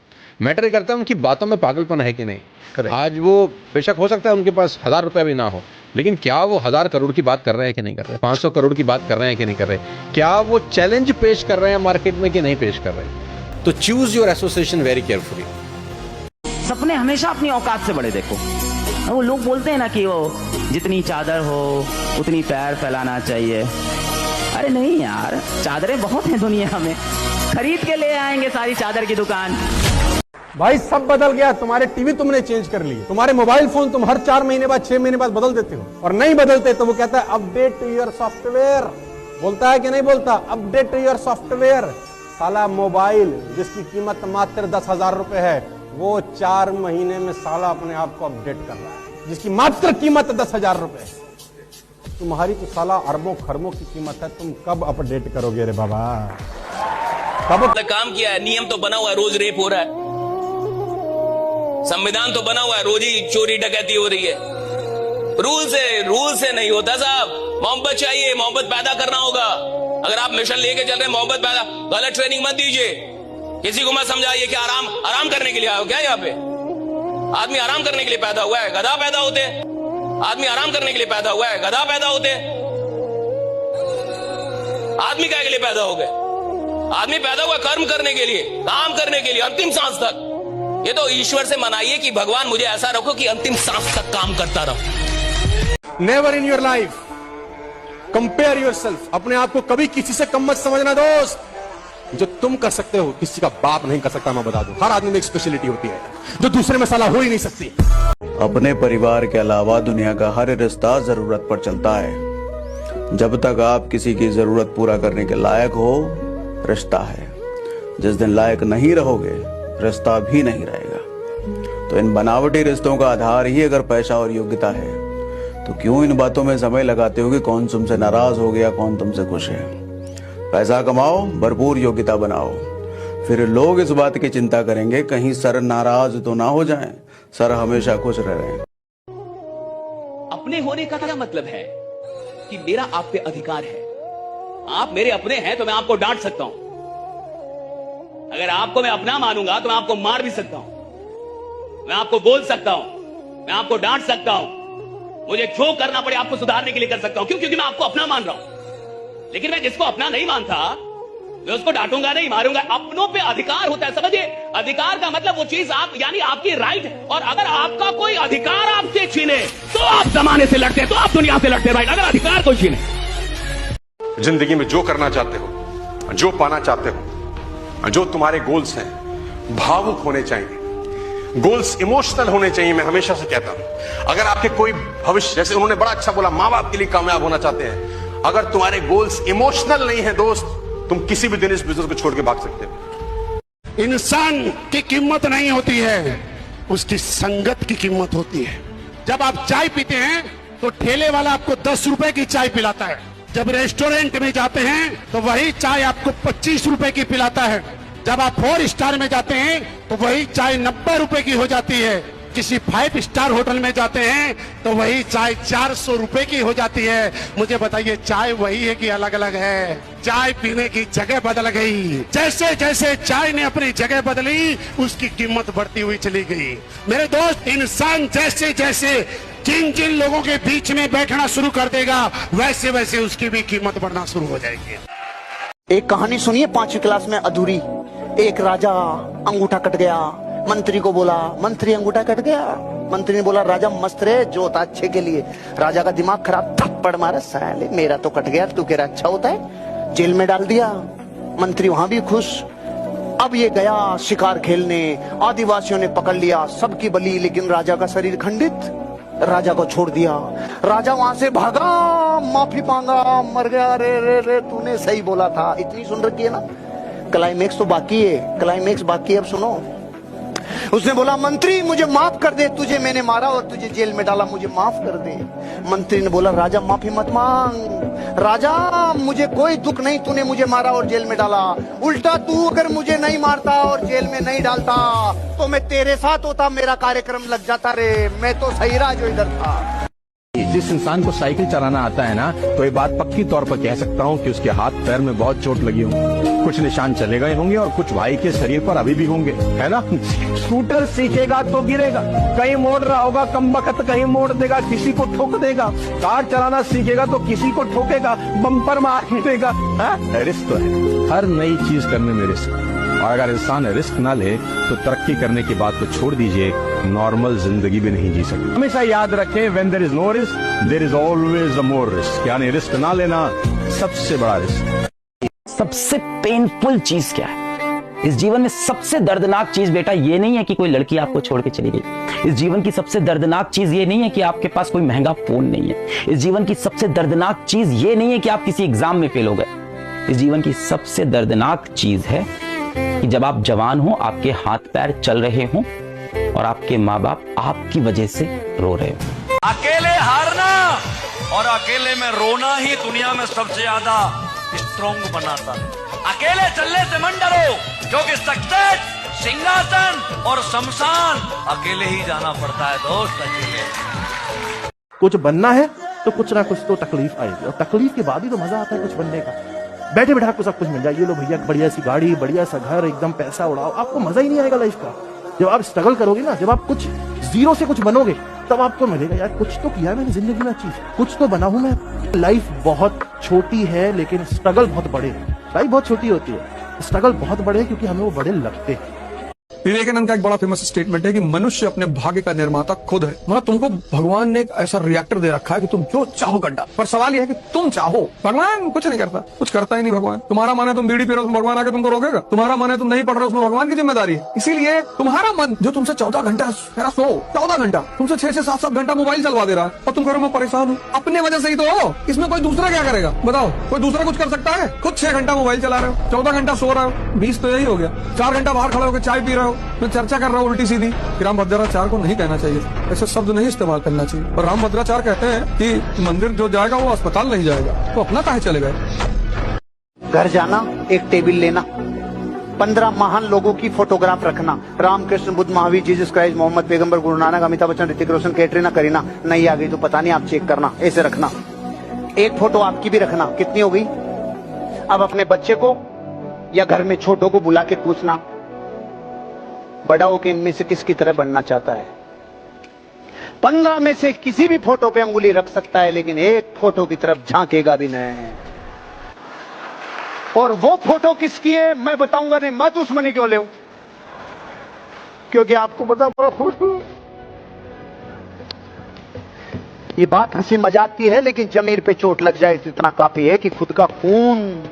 मैटर करता है उनकी बातों में पागलपन है कि नहीं। आज वो बेशक हो सकता है उनके पास 1000 रुपये भी ना हो, लेकिन क्या वो 1000 करोड़ की बात कर रहे हैं कि नहीं कर रहे, 500 करोड़ की बात कर रहे हैं कि नहीं कर रहे, क्या वो चैलेंज पेश कर रहे हैं मार्केट में कि नहीं पेश कर रहे। तो choose your association very carefully. सपने हमेशा अपनी औकात से बड़े देखो। वो लोग बोलते हैं ना कि वो जितनी चादर हो उतनी पैर फैलाना चाहिए। अरे नहीं यार, चादरें बहुत हैं दुनिया में, खरीद के ले आएंगे सारी चादर की दुकान। भाई सब बदल गया। तुम्हारे टीवी तुमने चेंज कर लिए, तुम्हारे मोबाइल फोन तुम हर 4 महीने बाद 6 महीने बाद बदल देते हो, और नहीं बदलते तो वो कहता है अपडेट योर सॉफ्टवेयर। बोलता है कि नहीं बोलता? Update your software. साला मोबाइल जिसकी कीमत मात्र 10,000 रुपए है, वो 4 महीने में साला अपने आप को अपडेट कर रहा है, जिसकी मात्र कीमत 10,000 रुपए है। तुम्हारी तो साला अरबों खरबों की कीमत है, तुम कब अपडेट करोगे रे बाबा? कब काम किया है, नियम तो बना हुआ है, रोज रेप हो रहा है, संविधान तो बना हुआ है, रोज ही चोरी डकैती हो रही है। रूल से नहीं होता साहब। मोहब्बत चाहिए, मोहब्बत पैदा करना होगा। अगर आप मिशन लेके चल रहे हैं मोहब्बत पैदा, गलत ट्रेनिंग मत दीजिए, किसी को मत समझाइए कि आराम करने के लिए आए हो क्या। यहाँ पे आदमी आराम करने के लिए पैदा हुआ है, गधा पैदा होते। आदमी आराम करने के लिए पैदा हुआ है, गधा पैदा होते। आदमी क्या के लिए पैदा हो गए? आदमी पैदा हुआ कर्म करने के लिए, काम करने के लिए, अंतिम सांस तक। ये तो ईश्वर से मनाइए कि भगवान मुझे ऐसा रखो कि अंतिम सांस तक काम करता रहो। Never in your life compare yourself. अपने आप को कभी किसी से कम मत समझना दोस्त। जो तुम कर सकते हो किसी का बाप नहीं कर सकता, मैं बता दूं। हर आदमी में एक स्पेशलिटी होती है जो दूसरे में साला हो ही नहीं सकती। अपने परिवार के अलावा दुनिया का हर रिश्ता जरूरत पर चलता है। जब तक आप किसी की जरूरत पूरा करने के लायक हो, रिश्ता है। जिस दिन लायक नहीं रहोगे, रिश्ता भी नहीं रहेगा। तो इन बनावटी रिश्तों का आधार ही अगर पैसा और योग्यता है, तो क्यों इन बातों में समय लगाते हो कि कौन तुमसे नाराज हो गया, कौन तुमसे खुश है। पैसा कमाओ, भरपूर योग्यता बनाओ, फिर लोग इस बात की चिंता करेंगे कहीं सर नाराज तो ना हो जाएं, सर हमेशा खुश रहे। अपने होने का क्या मतलब है कि मेरा आप पे अधिकार है। आप मेरे अपने हैं तो मैं आपको डांट सकता हूं। अगर आपको मैं अपना मानूंगा तो मैं आपको मार भी सकता हूं, मैं आपको बोल सकता हूं, मैं आपको डांट सकता हूं, मुझे जो करना पड़े आपको सुधारने के लिए कर सकता हूं। क्यों? क्योंकि मैं आपको अपना मान रहा हूं। लेकिन मैं जिसको अपना नहीं मानता, मैं उसको डांटूंगा नहीं, मारूंगा। अपनों पे अधिकार होता है, समझिए। अधिकार का मतलब वो चीज आप, यानी आपकी राइट है। और अगर आपका कोई अधिकार आपसे छीने तो आप जमाने से लड़ते हैं, तो आप दुनिया से लड़ते हैं। राइट, अगर अधिकार कोई छीने। जिंदगी में जो करना चाहते हो, जो पाना चाहते हो, जो तुम्हारे गोल्स हैं, भावुक होने चाहिए। गोल्स इमोशनल होने चाहिए। मैं हमेशा से कहता हूं, अगर आपके कोई भविष्य, जैसे उन्होंने बड़ा अच्छा बोला, मां बाप के लिए कामयाब होना चाहते हैं, अगर तुम्हारे गोल्स इमोशनल नहीं है दोस्त, तुम किसी भी दिन इस बिजनेस को छोड़ के भाग सकते हो। इंसान की कीमत नहीं होती है, उसकी संगत की कीमत होती है। जब आप चाय पीते हैं तो ठेले वाला आपको 10 रुपए की चाय पिलाता है। जब रेस्टोरेंट में जाते हैं तो वही चाय आपको 25 रुपए की पिलाता है। जब आप 4 स्टार में जाते हैं तो वही चाय 90 रुपए की हो जाती है। किसी 5 स्टार होटल में जाते हैं तो वही चाय 400 रुपए की हो जाती है। मुझे बताइए, चाय वही है कि अलग अलग है? चाय पीने की जगह बदल गई। जैसे जैसे चाय ने अपनी जगह बदली, उसकी कीमत बढ़ती हुई चली गई। मेरे दोस्त, इंसान जैसे जैसे जिन जिन लोगों के बीच में बैठना शुरू कर देगा, वैसे वैसे उसकी भी कीमत बढ़ना शुरू हो जाएगी। एक कहानी सुनिए 5वीं क्लास में अधूरी। एक राजा अंगूठा कट गया, मंत्री को बोला, मंत्री अंगूठा कट गया। मंत्री ने बोला, राजा मस्त रे, जो होता अच्छे के लिए। राजा का दिमाग खराब, थप्पड़ मारा, साले मेरा तो कट गया, तू कह रहा अच्छा होता है। जेल में डाल दिया। मंत्री वहां भी खुश। अब ये गया शिकार खेलने, आदिवासियों ने पकड़ लिया, सबकी बलि, लेकिन राजा का शरीर खंडित। राजा को छोड़ दिया। राजा वहां से भागा, माफी मांगा, मर गया। रे रे रे, तूने सही बोला था। इतनी सुन रखी है ना, क्लाइमेक्स तो बाकी है, क्लाइमेक्स बाकी है, अब सुनो। उसने बोला, मंत्री मुझे माफ कर दे, तुझे मैंने मारा और तुझे जेल में डाला, मुझे माफ कर दे। मंत्री ने बोला, राजा माफी मत मांग। राजा, मुझे कोई दुख नहीं, तूने मुझे मारा और जेल में डाला। उल्टा तू अगर मुझे नहीं मारता और जेल में नहीं डालता तो मैं तेरे साथ होता, मेरा कार्यक्रम लग जाता रे। मैं तो सही रहा जो इधर था। जिस इंसान को साइकिल चलाना आता है ना, तो ये बात पक्की तौर पर कह सकता हूँ कि उसके हाथ पैर में बहुत चोट लगी होंगी। कुछ निशान चले गए होंगे और कुछ भाई के शरीर पर अभी भी होंगे, है ना। स्कूटर सीखेगा तो गिरेगा, कहीं मोड़ रहा होगा कमबख्त, कहीं मोड़ देगा, किसी को ठोक देगा। कार चलाना सीखेगा तो किसी को ठोकेगा, बम्पर मार देगा। रिस्क तो है, हर नई चीज करने में रिस्क। और अगर इंसान रिस्क ना ले तो तरक्की करने की बात को छोड़ दीजिए, नॉर्मल जिंदगी भी नहीं जी सकते। हमेशा याद रखें, when there is no risk there is always a more risk, यानी रिस्क ना लेना सबसे बड़ा रिस्क। सबसे पेनफुल चीज क्या है इस जीवन में? सबसे दर्दनाक चीज बेटा ये नहीं है कि कोई लड़की आपको छोड़ के चली गई। इस जीवन की सबसे दर्दनाक चीज ये नहीं है कि आपके पास कोई महंगा फोन नहीं है। इस जीवन की सबसे दर्दनाक चीज ये नहीं है कि आप किसी एग्जाम में फेल हो गए। इस जीवन की सबसे दर्दनाक चीज है कि जब आप जवान हो, आपके हाथ पैर चल रहे हों और आपके माँ बाप आपकी वजह से रो रहे हो। अकेले हारना और अकेले में रोना ही दुनिया में सबसे ज्यादा स्ट्रॉन्ग बनाता है। अकेले चलने से मन डरो, क्योंकि सक्सेस, सिंहासन और शमशान अकेले ही जाना पड़ता है दोस्त, अकेले। कुछ बनना है तो कुछ ना कुछ तो तकलीफ आएगी, और तकलीफ के बाद ही तो मजा आता है कुछ बनने का। बैठे बैठे आपको सब कुछ मिल जाए, ये लो भैया बढ़िया सी गाड़ी, बढ़िया सा घर, एकदम पैसा उड़ाओ, आपको मजा ही नहीं आएगा लाइफ का। जब आप स्ट्रगल करोगे ना, जब आप कुछ जीरो से कुछ बनोगे, तब आपको मिलेगा यार कुछ तो किया मैंने जिंदगी में अचीव, कुछ तो बना हूं मैं। लाइफ बहुत छोटी है लेकिन स्ट्रगल बहुत बड़े है। लाइफ बहुत छोटी होती है, स्ट्रगल बहुत बड़े है क्योंकि हमें वो बड़े लगते हैं। विवेकानंद का एक बड़ा फेमस स्टेटमेंट है कि मनुष्य अपने भाग्य का निर्माता खुद है। मतलब तुमको भगवान ने एक ऐसा रिएक्टर दे रखा है कि तुम जो चाहो गड्ढा, पर सवाल यह है कि तुम चाहो। भगवान कुछ नहीं करता, कुछ करता ही नहीं भगवान। तुम्हारा मन है तुम बीड़ी पी रहे हो, भगवान आके तुमको रोकेगा? तुम्हारा मन है तुम नहीं पढ़ रहे हो, उसमें भगवान की जिम्मेदारी है। इसीलिए तुम्हारा मन जो तुमसे 14 घंटा सो, 14 घंटा तुमसे 6 से 7 घंटा मोबाइल चलवा दे रहा है और तुम करो मैं परेशान हूँ, अपने वजह से ही तो हो। इसमें कोई दूसरा क्या करेगा बताओ? कोई दूसरा कुछ कर सकता है? खुद 6 घंटा मोबाइल चला रहे हो, 14 घंटा सो रहे हो, 20 तो यही हो गया। 4 घंटा बाहर खड़े होकर चाय पी रहे हो, चर्चा कर रहा हूँ उल्टी सीधी। रामभद्राचार्य को नहीं कहना चाहिए, ऐसे शब्द नहीं इस्तेमाल करना चाहिए। और रामभद्राचार्य कहते हैं कि मंदिर जो जाएगा वो अस्पताल नहीं जाएगा, तो अपना काहे चले गए? घर जाना, एक टेबल लेना, 15 महान लोगों की फोटोग्राफ रखना, रामकृष्ण, बुद्ध, महावीर, जीसस क्राइस्ट, मोहम्मद पैगंबर, गुरु नानक, अमिताभ बच्चन, ऋतिक रोशन, कैटरीना, करीना। नहीं आ गई तो पता नहीं, आप चेक करना, ऐसे रखना। एक फोटो आपकी भी रखना, कितनी हो गई? अब अपने बच्चे को या घर में छोटों को बुला के पूछना, बड़ा होकर इनमें से किसकी तरह बनना चाहता है। 15 में से किसी भी फोटो पे अंगुली रख सकता है, लेकिन एक फोटो की तरफ झांकेगा भी नहीं। और वो फोटो किसकी है मैं बताऊंगा नहीं, मैं दुश्मनी क्यों ले, क्योंकि आपको पता ये बात हंसी मजाक की है, लेकिन जमीर पे चोट लग जाए तो इतना काफी है कि खुद का खून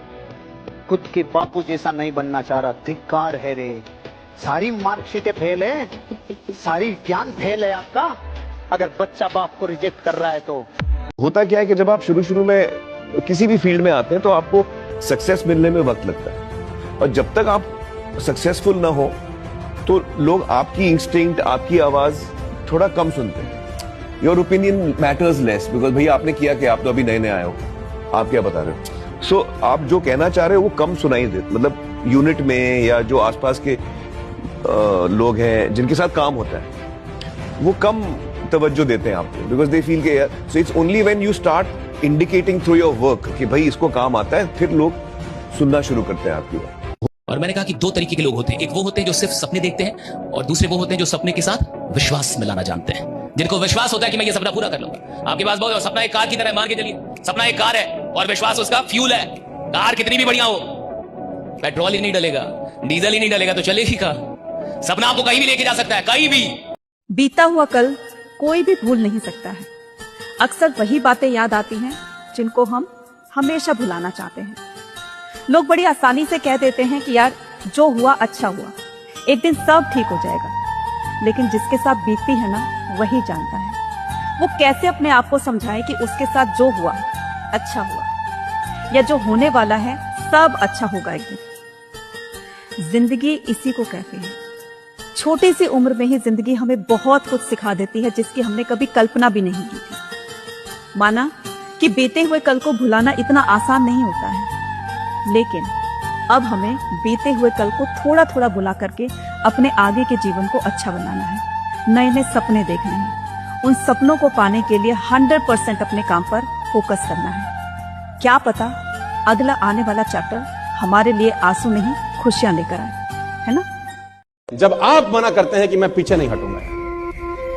खुद के बापू जैसा नहीं बनना चाह रहा। धिक्कार है रे, सारी मार्कशीटें फेल है, सारी ज्ञान फेल है आपका, अगर बच्चा बाप को रिजेक्ट कर रहा है तो। होता क्या है कि जब आप शुरू में किसी भी फील्ड में आते हैं तो आपको सक्सेस मिलने में वक्त लगता है, और जब तक आप सक्सेसफुल ना हो तो लोग आपकी इंस्टिंक्ट, आपकी आवाज थोड़ा कम सुनते हैं। Your opinion matters less, because भैया आपने किया कि आप तो अभी नए नए आए हो, आप क्या बता रहे हो। सो आप जो कहना चाह रहे हो वो कम सुनाई दे, मतलब यूनिट में या जो आसपास के लोग हैं जिनके साथ काम होता है वो कम तवज्जो देते हैं आपको, बिकॉज दे फील के so it's only when you start indicating through your work कि भाई इसको काम आता है, फिर लोग सुनना शुरू करते हैं आपकी बात। और मैंने कहा कि 2 तरीके के लोग होते हैं, एक वो होते हैं जो सिर्फ सपने देखते हैं, और दूसरे वो होते हैं जो सपने के साथ विश्वास मिलाना जानते हैं, जिनको विश्वास होता है कि मैं ये सपना पूरा कर लूंगा। आपके पास बहुत सपना एक कार की तरह, मान के चलिए सपना एक कार है और विश्वास उसका फ्यूल है। कार कितनी भी बढ़िया हो, पेट्रोल ही नहीं डलेगा, डीजल ही नहीं डलेगा तो चलेगी कार। सपना आपको कहीं भी लेके जा सकता है, कहीं भी। बीता हुआ कल कोई भी भूल नहीं सकता है। अक्सर वही बातें याद आती हैं जिनको हम हमेशा भुलाना चाहते हैं। लोग बड़ी आसानी से कह देते हैं कि यार जो हुआ अच्छा हुआ, एक दिन सब ठीक हो जाएगा, लेकिन जिसके साथ बीतती है ना वही जानता है वो कैसे अपने आप को समझाए कि उसके साथ जो हुआ अच्छा हुआ, या जो होने वाला है सब अच्छा होगा एक दिन। जिंदगी इसी को कहते हैं। छोटी सी उम्र में ही जिंदगी हमें बहुत कुछ सिखा देती है जिसकी हमने कभी कल्पना भी नहीं की थी। माना कि बीते हुए कल को भुलाना इतना आसान नहीं होता है, लेकिन अब हमें बीते हुए कल को थोड़ा थोड़ा भुला करके अपने आगे के जीवन को अच्छा बनाना है। नए नए सपने देखने हैं, उन सपनों को पाने के लिए 100% अपने काम पर फोकस करना है। क्या पता अगला आने वाला चैप्टर हमारे लिए आंसू नहीं खुशियां लेकर आए, है ना। जब आप मना करते हैं कि मैं पीछे नहीं हटूंगा,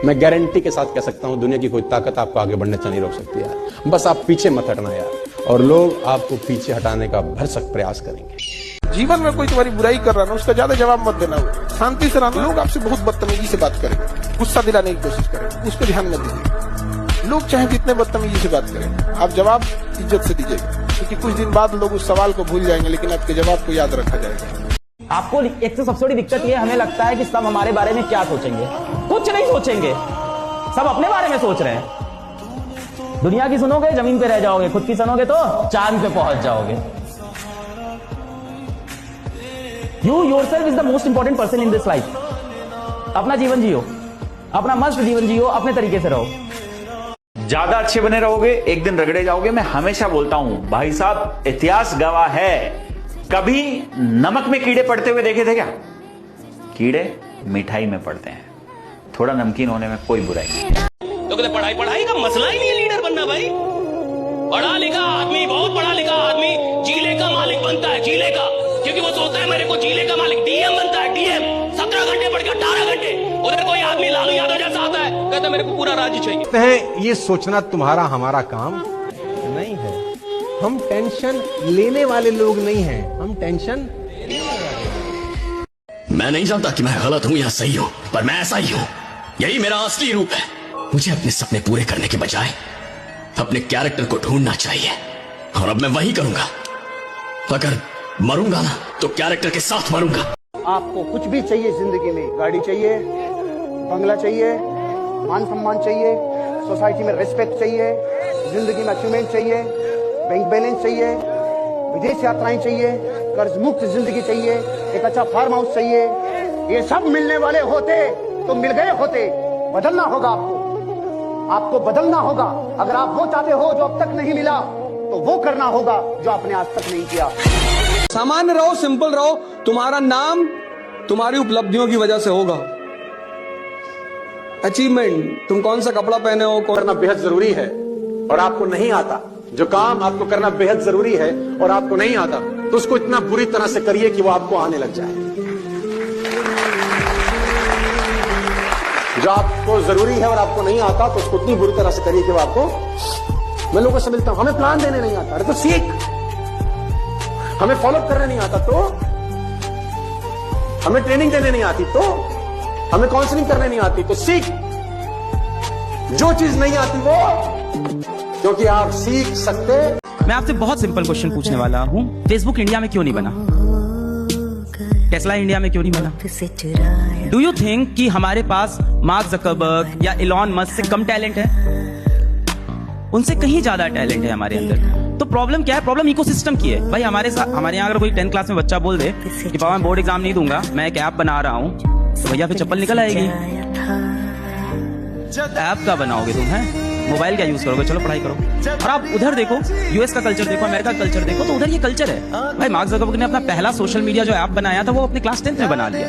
मैं गारंटी के साथ कह सकता हूं दुनिया की कोई ताकत आपको आगे बढ़ने से नहीं रोक सकती यार। बस आप पीछे मत हटना यार, और लोग आपको पीछे हटाने का भरसक प्रयास करेंगे। जीवन में कोई तुम्हारी बुराई कर रहा ना, उसका ज्यादा जवाब मत देना। शांति से रहना। लोग आपसे बहुत बदतमीजी से बात करेंगे, गुस्सा दिलाने की कोशिश करेंगे, उसको ध्यान मत दीजिए। लोग चाहे जितने बदतमीजी से बात करें, आप जवाब इज्जत से दीजिएगा, क्योंकि कुछ दिन बाद लोग उस सवाल को भूल जाएंगे, लेकिन आपके जवाब को याद रखा जाएगा। आपको एक तो सबसे बड़ी दिक्कत ये हमें लगता है कि सब हमारे बारे में क्या सोचेंगे। कुछ नहीं सोचेंगे, सब अपने बारे में सोच रहे हैं। दुनिया की सुनोगे जमीन पे रह जाओगे, खुद की सुनोगे तो चांद पे पहुंच जाओगे। You yourself is the most important person in this life. अपना जीवन जियो, अपना मस्त जीवन जियो, अपने तरीके से रहो। ज्यादा अच्छे बने रहोगे, एक दिन रगड़े जाओगे। मैं हमेशा बोलता हूं भाई साहब, इतिहास गवाह है, कभी नमक में कीड़े पड़ते हुए देखे थे क्या? कीड़े मिठाई में पड़ते हैं, थोड़ा नमकीन होने में कोई बुराई नहीं। तो कहते पढ़ाई का मसला ही नहीं है लीडर बनना भाई। पढ़ा लिखा आदमी, बहुत पढ़ा लिखा आदमी जिले का मालिक बनता है, जिले का, क्योंकि वो सोचता है मेरे को जिले का मालिक। डीएम बनता है, डीएम 17 घंटे पढ़ के 18 घंटे। उधर कोई आदमी लालू यादव जैसा आता है, कहता है मेरे को पूरा राज्य चाहिए। ये सोचना तुम्हारा हमारा काम नहीं है। हम टेंशन लेने वाले लोग नहीं हैं, हम टेंशन। मैं नहीं जानता कि मैं गलत हूं या सही हूं, पर मैं ऐसा ही हूं। यही मेरा असली रूप है। मुझे अपने सपने पूरे करने के बजाय अपने कैरेक्टर को ढूंढना चाहिए, और अब मैं वही करूंगा। अगर मरूंगा ना तो कैरेक्टर के साथ मरूंगा। आपको कुछ भी चाहिए जिंदगी में, गाड़ी चाहिए, बंगला चाहिए, मान सम्मान चाहिए, सोसाइटी में रिस्पेक्ट चाहिए, जिंदगी में अचीवमेंट चाहिए, बैंक बैलेंस चाहिए, विदेश यात्राएं चाहिए, कर्ज मुक्त जिंदगी चाहिए, एक अच्छा फार्म हाउस चाहिए। ये सब मिलने वाले होते तो मिल गए होते। बदलना होगा आपको बदलना होगा। अगर आप वो चाहते हो जो अब तक नहीं मिला, तो वो करना होगा जो आपने आज तक नहीं किया। सामान्य रहो, सिंपल रहो। तुम्हारा नाम तुम्हारी उपलब्धियों की वजह से होगा। अचीवमेंट, तुम कौन सा कपड़ा पहने हो, करना बेहद जरूरी है और आपको नहीं आता। जो काम आपको करना बेहद जरूरी है और आपको नहीं आता, तो उसको इतना बुरी तरह से करिए कि वो आपको आने लग जाए। जो आपको जरूरी है और आपको नहीं आता, तो उसको इतनी बुरी तरह से करिए कि वो आपको। मैं लोगों से मिलता हूं, हमें प्लान देने नहीं आता, अरे तो सीख। हमें फॉलो करने नहीं आता तो, हमें ट्रेनिंग देने नहीं आती तो, हमें काउंसलिंग करने नहीं आती तो सीख। जो चीज नहीं आती वो, क्योंकि आप सीख सकते। मैं आपसे बहुत सिंपल क्वेश्चन पूछने वाला हूँ। फेसबुक इंडिया में क्यों नहीं बना? टेस्ला इंडिया में क्यों नहीं बना? डू यू थिंक कि हमारे पास मार्क जकरबर्ग या इलॉन मस्क से कम टैलेंट है? उनसे कहीं ज्यादा टैलेंट है हमारे अंदर। तो प्रॉब्लम क्या है? प्रॉब्लम इकोसिस्टम की है भाई। हमारे यहाँ अगर कोई 10th क्लास में बच्चा बोल दे कि पापा मैं बोर्ड एग्जाम नहीं दूंगा, मैं एक ऐप बना रहा हूँ, तो भैया फिर चप्पल निकल आएगी। ऐप का बनाओगे तुम? है मोबाइल क्या यूज करोगे? चलो पढ़ाई करो। और आप उधर देखो, यूएस का कल्चर देखो, अमेरिका का कल्चर देखो, तो उधर ये कल्चर है भाई। मार्क जकरबर्ग ने अपना पहला सोशल मीडिया जो ऐप बनाया था, वो अपने क्लास 10th में बना लिया।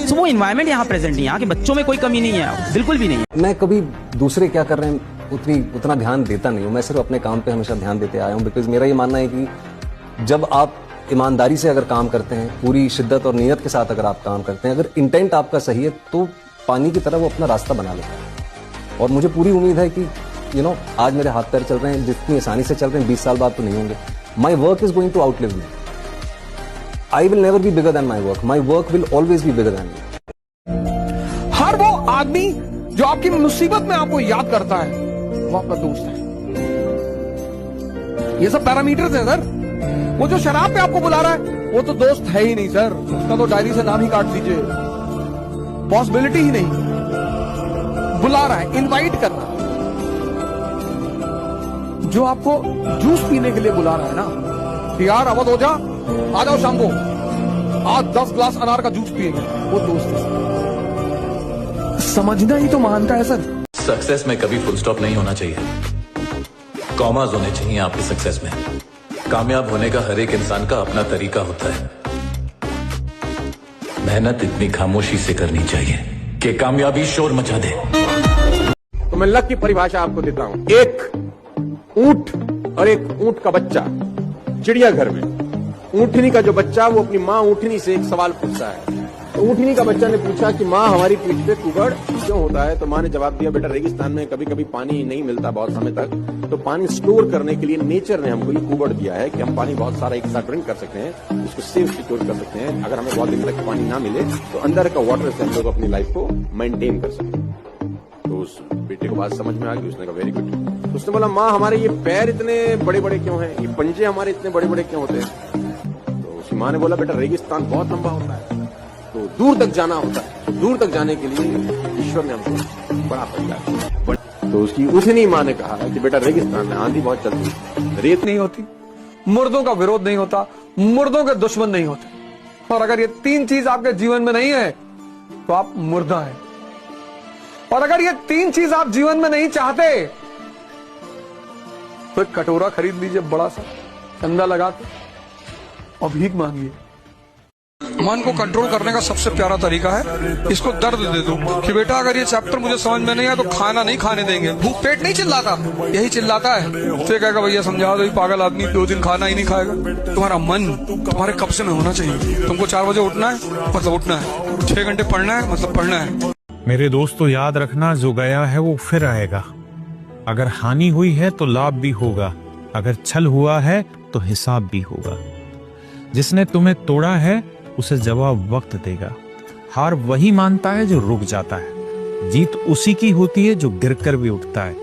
तो वो इन्वायरमेंट यहाँ प्रेजेंट नहीं है। यहाँ के बच्चों में कोई कमी नहीं है, बिल्कुल भी नहीं है। मैं कभी दूसरे क्या कर रहे हैं उतना ध्यान देता नहीं हूँ। मैं सिर्फ अपने काम पे हमेशा ध्यान देते आया हूँ। बिकॉज मेरा ये मानना है कि जब आप ईमानदारी से अगर काम करते हैं, पूरी शिद्दत और नीयत के साथ अगर आप काम करते हैं, अगर इंटेंट आपका सही है, तो पानी की तरह वो अपना रास्ता बना लेता है। और मुझे पूरी उम्मीद है कि आज मेरे हाथ पैर चल रहे हैं, जितनी आसानी से चल रहे हैं, 20 साल बाद तो नहीं होंगे। My work is going to outlive me. I will never be bigger than my work. My work will always be bigger than me. हर वो आदमी जो आपकी मुसीबत में आपको याद करता है, वो आपका दोस्त है। ये सब पैरामीटर्स हैं सर। वो जो शराब पे आपको बुला रहा है, वो तो दोस्त है ही नहीं सर। उसका तो डायरी से नाम ही काट दीजिए, पॉसिबिलिटी ही नहीं। बुला रहा है, इनवाइट कर रहा है। जो आपको जूस पीने के लिए बुला रहा है ना कि यार अवध हो जा, आ जाओ शाम को, आज 10 ग्लास अनार का जूस पिएंगे, वो दोस्त है। समझना ही तो मानता है सर। सक्सेस में कभी फुल स्टॉप नहीं होना चाहिए, कॉमास होने चाहिए आपकी सक्सेस में। कामयाब होने का हर एक इंसान का अपना तरीका होता है। मेहनत इतनी खामोशी से करनी चाहिए कि कामयाबी शोर मचा दे। तो मैं लक की परिभाषा आपको देता हूं। एक ऊंट और एक ऊंट का बच्चा चिड़ियाघर में। ऊंटनी का जो बच्चा, वो अपनी माँ ऊंटनी से एक सवाल पूछता है तो ऊँटनी का बच्चा ने पूछा कि माँ हमारी पीठ पे कुगड़ क्यों होता है? तो माँ ने जवाब दिया, बेटा रेगिस्तान में कभी कभी पानी नहीं मिलता बहुत समय तक, तो पानी स्टोर करने के लिए नेचर ने हमको ये कुगड़ दिया है कि हम पानी बहुत सारा एक साथ ड्रिंक कर सकते हैं, उसको सेफ स्टोर कर सकते हैं। अगर हमें बहुत दिन तक पानी ना मिले तो अंदर का वाटर से हम लोग अपनी लाइफ को मेंटेन कर सकते हैं। तो उस बेटे को बात समझ में आ गई, उसने कहा वेरी गुड। तो उसने बोला, माँ हमारे ये पैर इतने बड़े बड़े क्यों हैं, ये पंजे हमारे इतने बड़े बड़े क्यों होते हैं? तो उसकी माँ ने बोला, बेटा रेगिस्तान बहुत लंबा होता है, तो दूर तक जाना होता है, तो दूर तक जाने के लिए ईश्वर ने हमको बड़ा पंजा दिया। तो उसकी ऊँटनी माँ ने कहा कि बेटा रेगिस्तान में आंधी बहुत चलती है, रेत नहीं होती, मुर्दों का विरोध नहीं होता, मुर्दों के दुश्मन नहीं होते, और अगर ये तीन चीज आपके जीवन में नहीं है तो आप मुर्दा हैं। और अगर ये तीन चीज आप जीवन में नहीं चाहते तो एक कटोरा खरीद लीजिए बड़ा सा, चंदा लगा के, और भीख मांगिए। मन को कंट्रोल करने का सबसे प्यारा तरीका है इसको दर्द दे दो कि बेटा अगर ये चैप्टर मुझे समझ में नहीं आया तो खाना नहीं खाने देंगे। भूख पेट नहीं चिल्लाता, यही चिल्लाता है। फिर कहेगा भैया समझा दो, पागल आदमी 2 दिन खाना ही नहीं खाएगा। तुम्हारा मन तुम्हारे कब्जे में होना चाहिए। तुमको 4 बजे उठना है मतलब उठना है, 6 घंटे पढ़ना है मतलब पढ़ना है। मेरे दोस्तों याद रखना, जो गया है वो फिर आएगा। अगर हानि हुई है तो लाभ भी होगा, अगर छल हुआ है तो हिसाब भी होगा। जिसने तुम्हें तोड़ा है उसे जवाब वक्त देगा। हार वही मानता है जो रुक जाता है, जीत उसी की होती है जो गिरकर भी उठता है।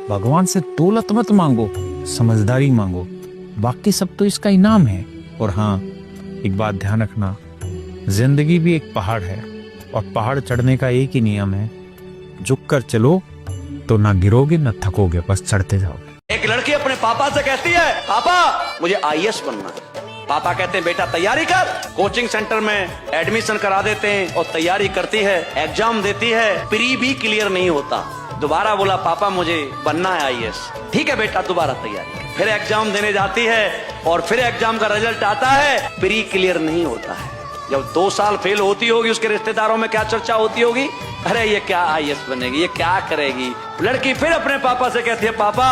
भगवान से दौलत मत मांगो, समझदारी मांगो, बाकी सब तो इसका इनाम है। और हाँ, एक बात ध्यान रखना, जिंदगी भी एक पहाड़ है और पहाड़ चढ़ने का एक ही नियम है, झुककर चलो तो ना गिरोगे ना थकोगे, बस चढ़ते जाओगे। एक लड़की अपने पापा से कहती है, पापा मुझे IAS बनना है। पापा कहते हैं बेटा तैयारी कर, कोचिंग सेंटर में एडमिशन करा देते हैं और तैयारी करती है, एग्जाम देती है, प्री भी क्लियर नहीं होता। दोबारा बोला पापा मुझे बनना है IAS। ठीक है बेटा दोबारा तैयारी, फिर एग्जाम देने जाती है और फिर एग्जाम का रिजल्ट आता है, प्री क्लियर नहीं होता है। जब 2 साल फेल होती होगी, उसके रिश्तेदारों में क्या चर्चा होती होगी, अरे ये क्या IAS बनेगी, ये क्या करेगी। लड़की फिर अपने पापा से कहती है पापा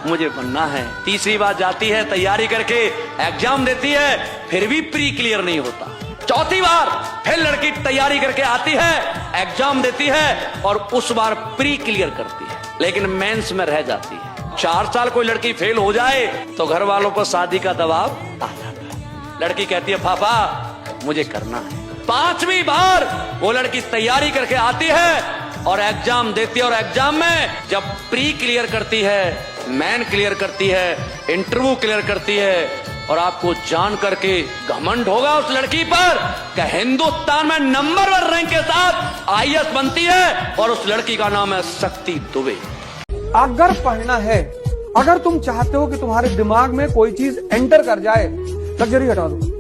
मुझे बनना है। तीसरी बार जाती है, तैयारी करके एग्जाम देती है, फिर भी प्री क्लियर नहीं होता। चौथी बार फिर लड़की तैयारी करके आती है, एग्जाम देती है और उस बार प्री क्लियर करती है, लेकिन मेंस में रह जाती है। 4 साल कोई लड़की फेल हो जाए तो घर वालों पर शादी का दबाव आ जाता है। लड़की कहती है पापा मुझे करना है। 5वीं बार वो लड़की तैयारी करके आती है और एग्जाम देती है, और एग्जाम में जब प्री क्लियर करती है, मेन क्लियर करती है, इंटरव्यू क्लियर करती है, और आपको जान करके घमंड होगा उस लड़की पर कि हिंदुस्तान में नंबर 1 रैंक के साथ IAS बनती है, और उस लड़की का नाम है शक्ति दुबे। अगर पढ़ना है, अगर तुम चाहते हो कि तुम्हारे दिमाग में कोई चीज एंटर कर जाए, लग्जरी हटा दो।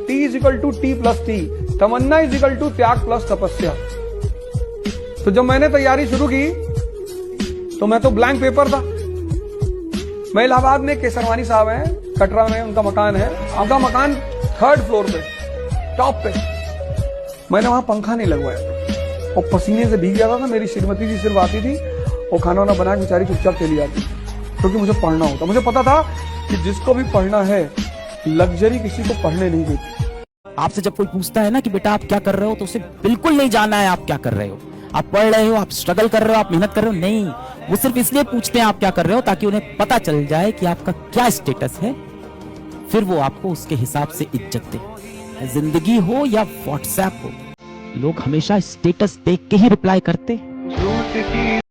T = T+T, तमन्ना = त्याग प्लस तपस्या। तो जब मैंने तैयारी शुरू की तो मैं तो ब्लैंक पेपर था। मैं इलाहाबाद में केसरवानी साहब हैं, कटरा में उनका मकान है, आपका मकान 3rd फ्लोर पे, टॉप पे। मैंने वहां पंखा नहीं लगवाया और पसीने से भीग जाता था। मेरी श्रीमती जी सिर्फ आती थी और खाना वाना बना के बेचारी चुपचाप चली जाती, क्योंकि मुझे पढ़ना होता। मुझे पता था कि जिसको भी पढ़ना है, लग्जरी किसी को पढ़ने नहीं देती। आपसे जब कोई पूछता है ना कि बेटा आप क्या कर रहे हो, तो उसे बिल्कुल नहीं जानना है आप क्या कर रहे हो। आप पढ़ रहे हो, आप स्ट्रगल कर रहे हो, आप मेहनत कर रहे हो, नहीं। वो सिर्फ इसलिए पूछते हैं आप क्या कर रहे हो ताकि उन्हें पता चल जाए कि आपका क्या स्टेटस है, फिर वो आपको उसके हिसाब से इज्जत दे। जिंदगी हो या व्हाट्सएप हो, लोग हमेशा स्टेटस देख के ही रिप्लाई करते।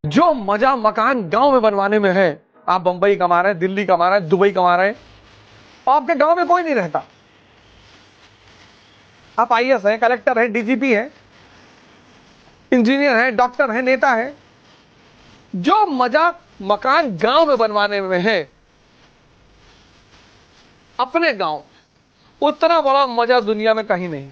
जो मजा मकान गांव में बनवाने में है, आप बंबई कमा रहे हैं, दिल्ली कमा रहे हैं, दुबई कमा रहे हैं, आपके गांव में कोई नहीं रहता। आप IAS हैं, कलेक्टर हैं, DGP हैं, इंजीनियर हैं, डॉक्टर हैं, नेता हैं। जो मजा मकान गांव में बनवाने में है, अपने गांव, उतना बड़ा मजा दुनिया में कहीं नहीं।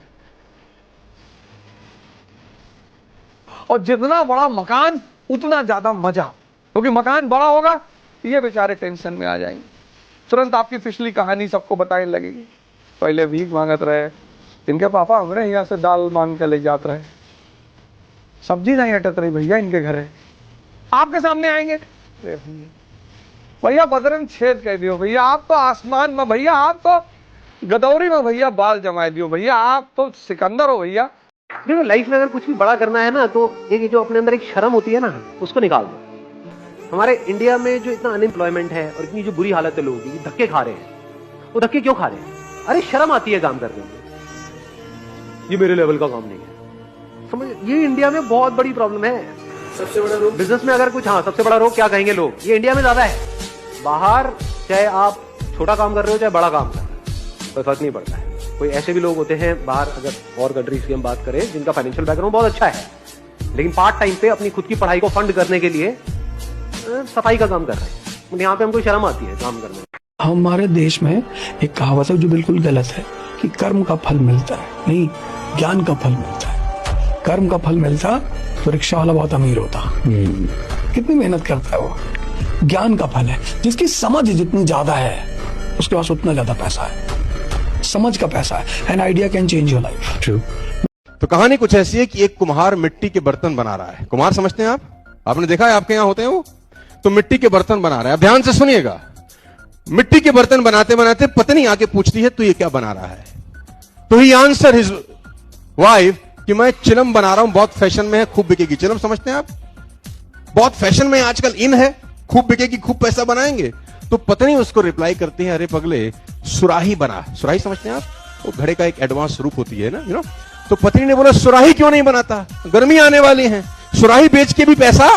और जितना बड़ा मकान उतना ज्यादा मजा, क्योंकि मकान बड़ा होगा, ये बेचारे टेंशन में आ जाएंगे। तुरंत आपकी पिछली कहानी सबको बताने लगेगी। पहले भीख मांगत रहे, इनके पापा हमरे यहाँ से दाल मांग के ले जाते रहे, सब्जी नहीं हटत रही भैया इनके घर है। आपके सामने आएंगे, भैया बदरन छेद कह दियो, भैया आप तो आसमान में, भैया आप तो गदौरी में, भैया बाल जमा दियो, भैया आप तो सिकंदर हो भैया। देखो लाइफ में अगर कुछ भी बड़ा करना है ना, तो एक जो अपने अंदर एक शर्म होती है ना, उसको निकाल दो। हमारे इंडिया में जो इतना अनएम्प्लॉयमेंट है और इतनी जो बुरी हालत है लोगों की, धक्के खा रहे हैं। वो धक्के क्यों खा रहे हैं? अरे शर्म आती है काम करने में, ये मेरे लेवल का काम नहीं है। समझ, ये इंडिया में बहुत बड़ी प्रॉब्लम है। सबसे बड़ा रोग बिजनेस में अगर कुछ, हाँ सबसे बड़ा रोग क्या कहेंगे लोग, ये इंडिया में ज्यादा है। बाहर चाहे आप छोटा काम कर रहे हो चाहे बड़ा काम कर रहे हो, कोई फर्क नहीं पड़ता है। कोई ऐसे भी लोग होते हैं बाहर, अगर और कंट्रीज की हम बात करें, जिनका फाइनेंशियल बैकग्राउंड बहुत अच्छा है, लेकिन पार्ट टाइम पे अपनी खुद की पढ़ाई को फंड करने के लिए सफाई का काम कर रहे हैं। यहाँ पे हमको शर्म आती है काम करने में। हमारे देश में एक कहावत है जो बिल्कुल गलत है कि कर्म का फल मिलता है, नहीं, ज्ञान का फल मिलता है। कर्म का फल मिलता तो रिक्शा वाला बहुत अमीर होता, कितनी मेहनत करता है वो। ज्ञान का फल है, जिसकी समझ जितनी ज्यादा है उसके पास उतना ज्यादा पैसा है। समझ का पैसा है। An idea can change your life. True. तो कहानी कुछ ऐसी है कि एक कुम्हार मिट्टी के बर्तन बना रहा है। कुम्हार समझते हैं आप, आपने देखा है आपके यहाँ होते हैं वो, तो मिट्टी के बर्तन बना रहा है। ध्यान से सुनिएगा। मिट्टी के बर्तन बनाते बनाते पत्नी आके पूछती है तू ये क्या बना रहा है? तो ही आंसर हिज वाइफ कि मैं चिलम बना रहा हूं, बहुत फैशन में है, खूब बिकेगी। चिलम समझते हैं आप? बहुत फैशन में आजकल इन है, खूब बिकेगी, खूब पैसा बनाएंगे। तो पत्नी उसको रिप्लाई करती है, अरे पगले सुराही बना। सुराही समझते हैं आप? वो घड़े का एक एडवांस रूप होती है ना, यू नो। तो पत्नी ने बोला सुराही क्यों नहीं बनाता, गर्मी आने वाली है, सुराही बेच के भी पैसा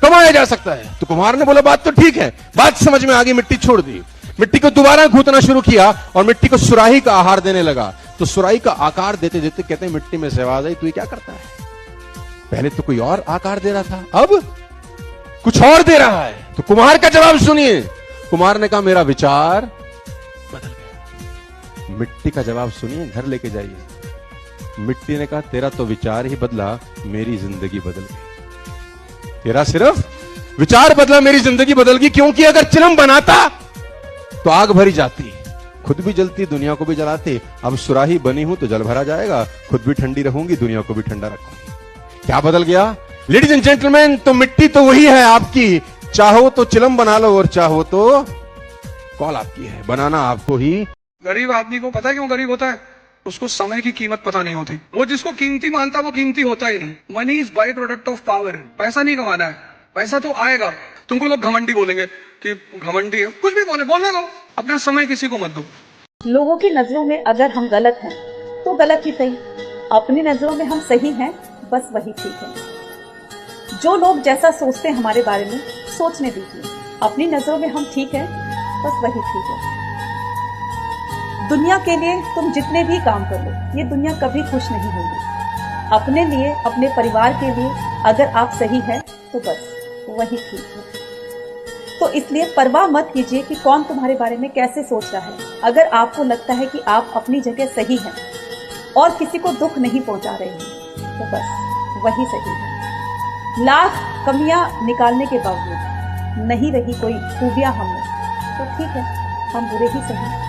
कमाया जा सकता है। तो कुम्हार ने बोला बात तो ठीक है, बात समझ में आ गई, मिट्टी छोड़ दी। मिट्टी को दोबारा गूंथना शुरू किया और मिट्टी को सुराही का आहार देने लगा। तो सुराही का आकार देते देते कहते हैं मिट्टी में से आवाज आई, तू ये क्या करता है? पहले तो कोई और आकार दे रहा था, अब कुछ और दे रहा है। तो कुम्हार का जवाब सुनिए। कुम्हार ने कहा मेरा विचार बदल गया। मिट्टी का जवाब सुनिए, घर लेके जाइए। मिट्टी ने कहा तेरा तो विचार ही बदला, मेरी जिंदगी बदल गई। तेरा सिर्फ विचार बदला, मेरी जिंदगी बदल गई। क्योंकि अगर चिलम बनाता तो आग भरी जाती, खुद भी जलती, दुनिया को भी जलाती। अब सुराही बनी हूं तो जल भरा जाएगा, खुद भी ठंडी रहूंगी, दुनिया को भी ठंडा रखूंगी। क्या बदल गया लेडीज एंड जेंटलमैन? तो मिट्टी तो वही है आपकी, चाहो तो चिलम बना लो और चाहो तो कॉल आपकी है, बनाना आपको ही। गरीब आदमी को पता है क्यों गरीब होता है? उसको समय की कीमत पता नहीं होती। वो जिसको कीमती मानता है वो कीमती होता ही नहीं। Money is by product of power. पैसा नहीं कमाना है, पैसा तो आएगा। तुमको लोग घमंडी बोलेंगे कि घमंडी है, कुछ भी बोलने दो, अपना समय किसी को मत दो। लोगों की नजरों में अगर हम गलत हैं तो गलत ही सही, अपनी नजरों में हम सही हैं, बस वही ठीक है। जो लोग जैसा सोचते हैं हमारे बारे में, सोचने दीजिए। अपनी नजरों में हम ठीक है, बस वही ठीक है। दुनिया के लिए तुम जितने भी काम कर लो, ये दुनिया कभी खुश नहीं होगी। अपने लिए, अपने परिवार के लिए अगर आप सही है तो बस वही ठीक है। तो इसलिए परवाह मत कीजिए कि कौन तुम्हारे बारे में कैसे सोच रहा है। अगर आपको लगता है कि आप अपनी जगह सही हैं और किसी को दुख नहीं पहुंचा रहे हैं तो बस वही सही है। लाख कमियां निकालने के बावजूद नहीं रही कोई खूबियां हमें, तो ठीक है, हम बुरे ही सही।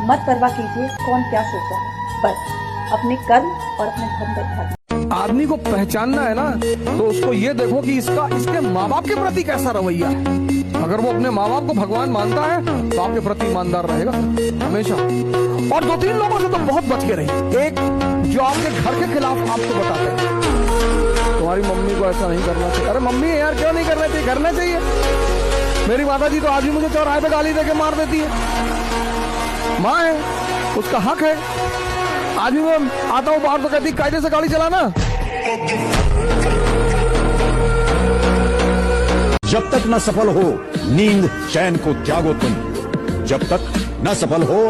मत परवाह कीजिए कौन क्या सोचा है, बस अपने कर्म और अपने धर्म पर ध्यान। आदमी को पहचानना है ना, तो उसको ये देखो कि इसके माँ बाप के प्रति कैसा रवैया है। अगर वो अपने माँ बाप को भगवान मानता है तो आपके प्रति ईमानदार रहेगा हमेशा। और 2-3 लोगों से तो बहुत बच के रहिए। एक जो आपके घर के खिलाफ आपको बताते हैं तुम्हारी मम्मी को ऐसा नहीं करना चाहिए। अरे मम्मी यार क्यों नहीं करना चाहिए? करना चाहिए। मेरी माता जी तो आज भी मुझे चौराहे पे गाली देके मार देती है। माँ है, उसका हक है। आज भी मैं आता हूँ बाहर तो कहती कायदे से गाड़ी चलाना। जब तक न सफल हो नींद चैन को त्यागो तुम, जब तक न सफल हो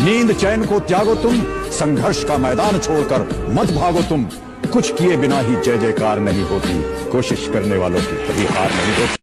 नींद चैन को त्यागो तुम, संघर्ष का मैदान छोड़कर मत भागो तुम। कुछ किए बिना ही जय जयकार नहीं होती, कोशिश करने वालों की कभी हार नहीं होती।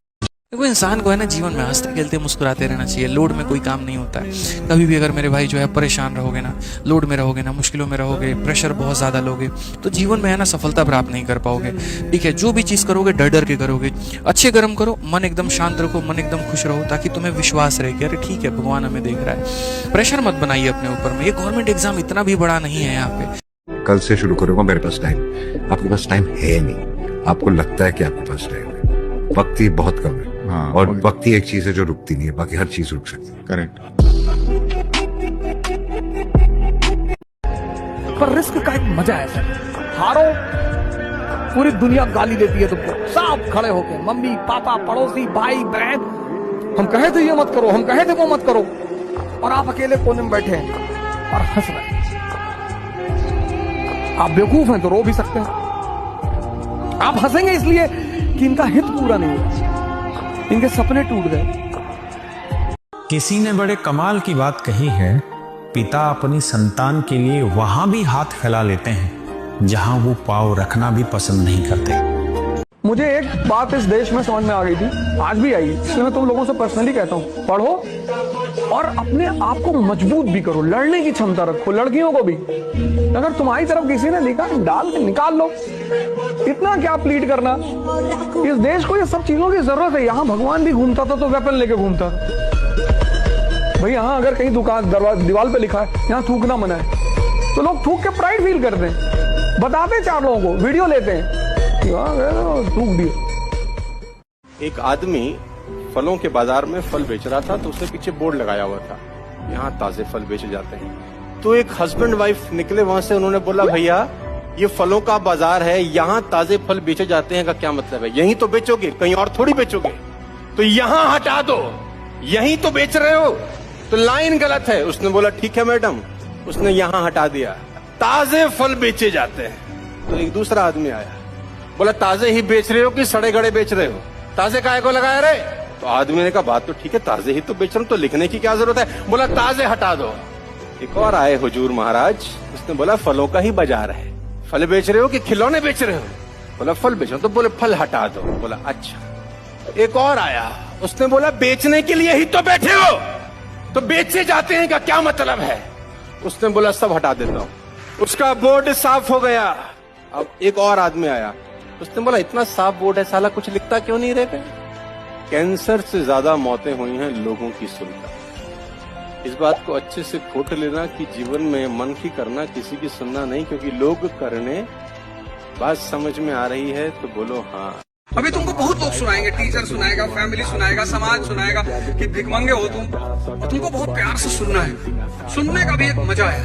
देखो इंसान को है ना जीवन में हंसते खेलते मुस्कुराते रहना चाहिए। लोड में कोई काम नहीं होता है। कभी भी अगर मेरे भाई जो है परेशान रहोगे ना, लोड में रहोगे ना, मुश्किलों में रहोगे, प्रेशर बहुत ज़्यादा लोगे, तो जीवन में है ना सफलता प्राप्त नहीं कर पाओगे। ठीक है, जो भी चीज़ करोगे डर डर के करोगे। अच्छे कर्म करो, मन एकदम शांत रखो, मन एकदम खुश रहो, ताकि तुम्हें विश्वास रहे कि अरे ठीक है भगवान हमें देख रहा है। प्रेशर मत बनाइए अपने ऊपर में। ये गवर्नमेंट एग्जाम इतना भी बड़ा नहीं है यहाँ पे। कल से शुरू करूंगा, मेरे पास टाइम। आपके पास टाइम है नहीं, आपको लगता है कि आपके पास टाइम है। वक्त ही बहुत कम है। हाँ, और वक्त ही एक चीज है जो रुकती नहीं है, बाकी हर चीज रुक सकती है। करेक्ट। पर रिस्क का एक मजा है सर। हारो, पूरी दुनिया गाली देती है तुमको, सब खड़े होके, मम्मी पापा पड़ोसी भाई बहन, हम कहे थे ये मत करो, हम कहे थे वो मत करो, और आप अकेले कोने में बैठे हैं और हंस रहे हैं। आप बेवकूफ हैं तो रो भी सकते हैं। आप हंसेंगे इसलिए कि इनका हित पूरा नहीं हुआ, इनके सपने टूट गए। किसी ने बड़े कमाल की बात कही है, पिता अपनी संतान के लिए वहां भी हाथ फैला लेते हैं जहां वो पाँव रखना भी पसंद नहीं करते। मुझे एक बात इस देश में समझ में आ गई थी, आज भी आई, इसलिए मैं तुम लोगों से पर्सनली कहता हूं, पढ़ो और अपने आप को मजबूत भी करो, लड़ने की क्षमता रखो, लड़कियों को भी। अगर तुम्हारी तरफ किसी ने निकाल लो, इतना क्या प्लीड करना। इस देश को ये सब चीजों की जरूरत है। यहाँ भगवान भी घूमता था तो वेपन लेके घूमता भाई। यहाँ अगर कहीं दुकान दीवार पे लिखा है यहाँ थूकना मना है, तो लोग थूक के प्राइड फील करते हैं, बताते हैं 4 लोगों को, वीडियो लेते हैं, थूक दिया। एक आदमी फलों के बाजार में फल बेच रहा था, तो उसके पीछे बोर्ड लगाया हुआ था, यहाँ ताजे फल बेचे जाते हैं। तो एक हस्बैंड वाइफ निकले वहां से, उन्होंने बोला भैया ये फलों का बाजार है, यहाँ ताजे फल बेचे जाते हैं का क्या मतलब है? यहीं तो बेचोगे, कहीं और थोड़ी बेचोगे, तो यहाँ हटा दो, यहीं तो बेच रहे हो, तो लाइन गलत है। उसने बोला ठीक है मैडम, उसने यहाँ हटा दिया, ताजे फल बेचे जाते हैं। तो एक दूसरा आदमी आया, बोला ताजे ही बेच रहे हो कि सड़े गड़े बेच रहे हो? ताजे काहे को लगाया रे? तो आदमी ने कहा बात तो ठीक है, ताजे ही तो बेच रहा हूं, तो लिखने की क्या जरूरत है? बोला ताजे हटा दो। एक और आए हुजूर महाराज, उसने बोला फलों का ही बाजार है, फल बेच रहे हो कि खिलौने बेच रहे हो? बोला फल बेच रहा हूं। तो बोले फल हटा दो। बोला अच्छा। एक और आया, उसने बोला बेचने के लिए ही तो बैठे हो, तो बेचे जाते हैं का क्या मतलब है? उसने बोला सब हटा देता हूं। उसका बोर्ड साफ हो गया। अब एक और आदमी आया, उसने बोला इतना साफ बोर्ड है, साला कुछ लिखता क्यों नहीं रहे? कैंसर से ज्यादा मौतें हुई हैं लोगों की सुनकर। इस बात को अच्छे से खोट लेना कि जीवन में मन की करना, किसी की सुनना नहीं, क्योंकि लोग करने। बात समझ में आ रही है तो बोलो हाँ। अभी तुमको बहुत लोग सुनाएंगे, टीचर सुनाएगा, फैमिली सुनाएगा, समाज सुनाएगा कि भिखमंगे हो तुम, और तुमको बहुत प्यार से सुनना है। सुनने का भी एक मजा है।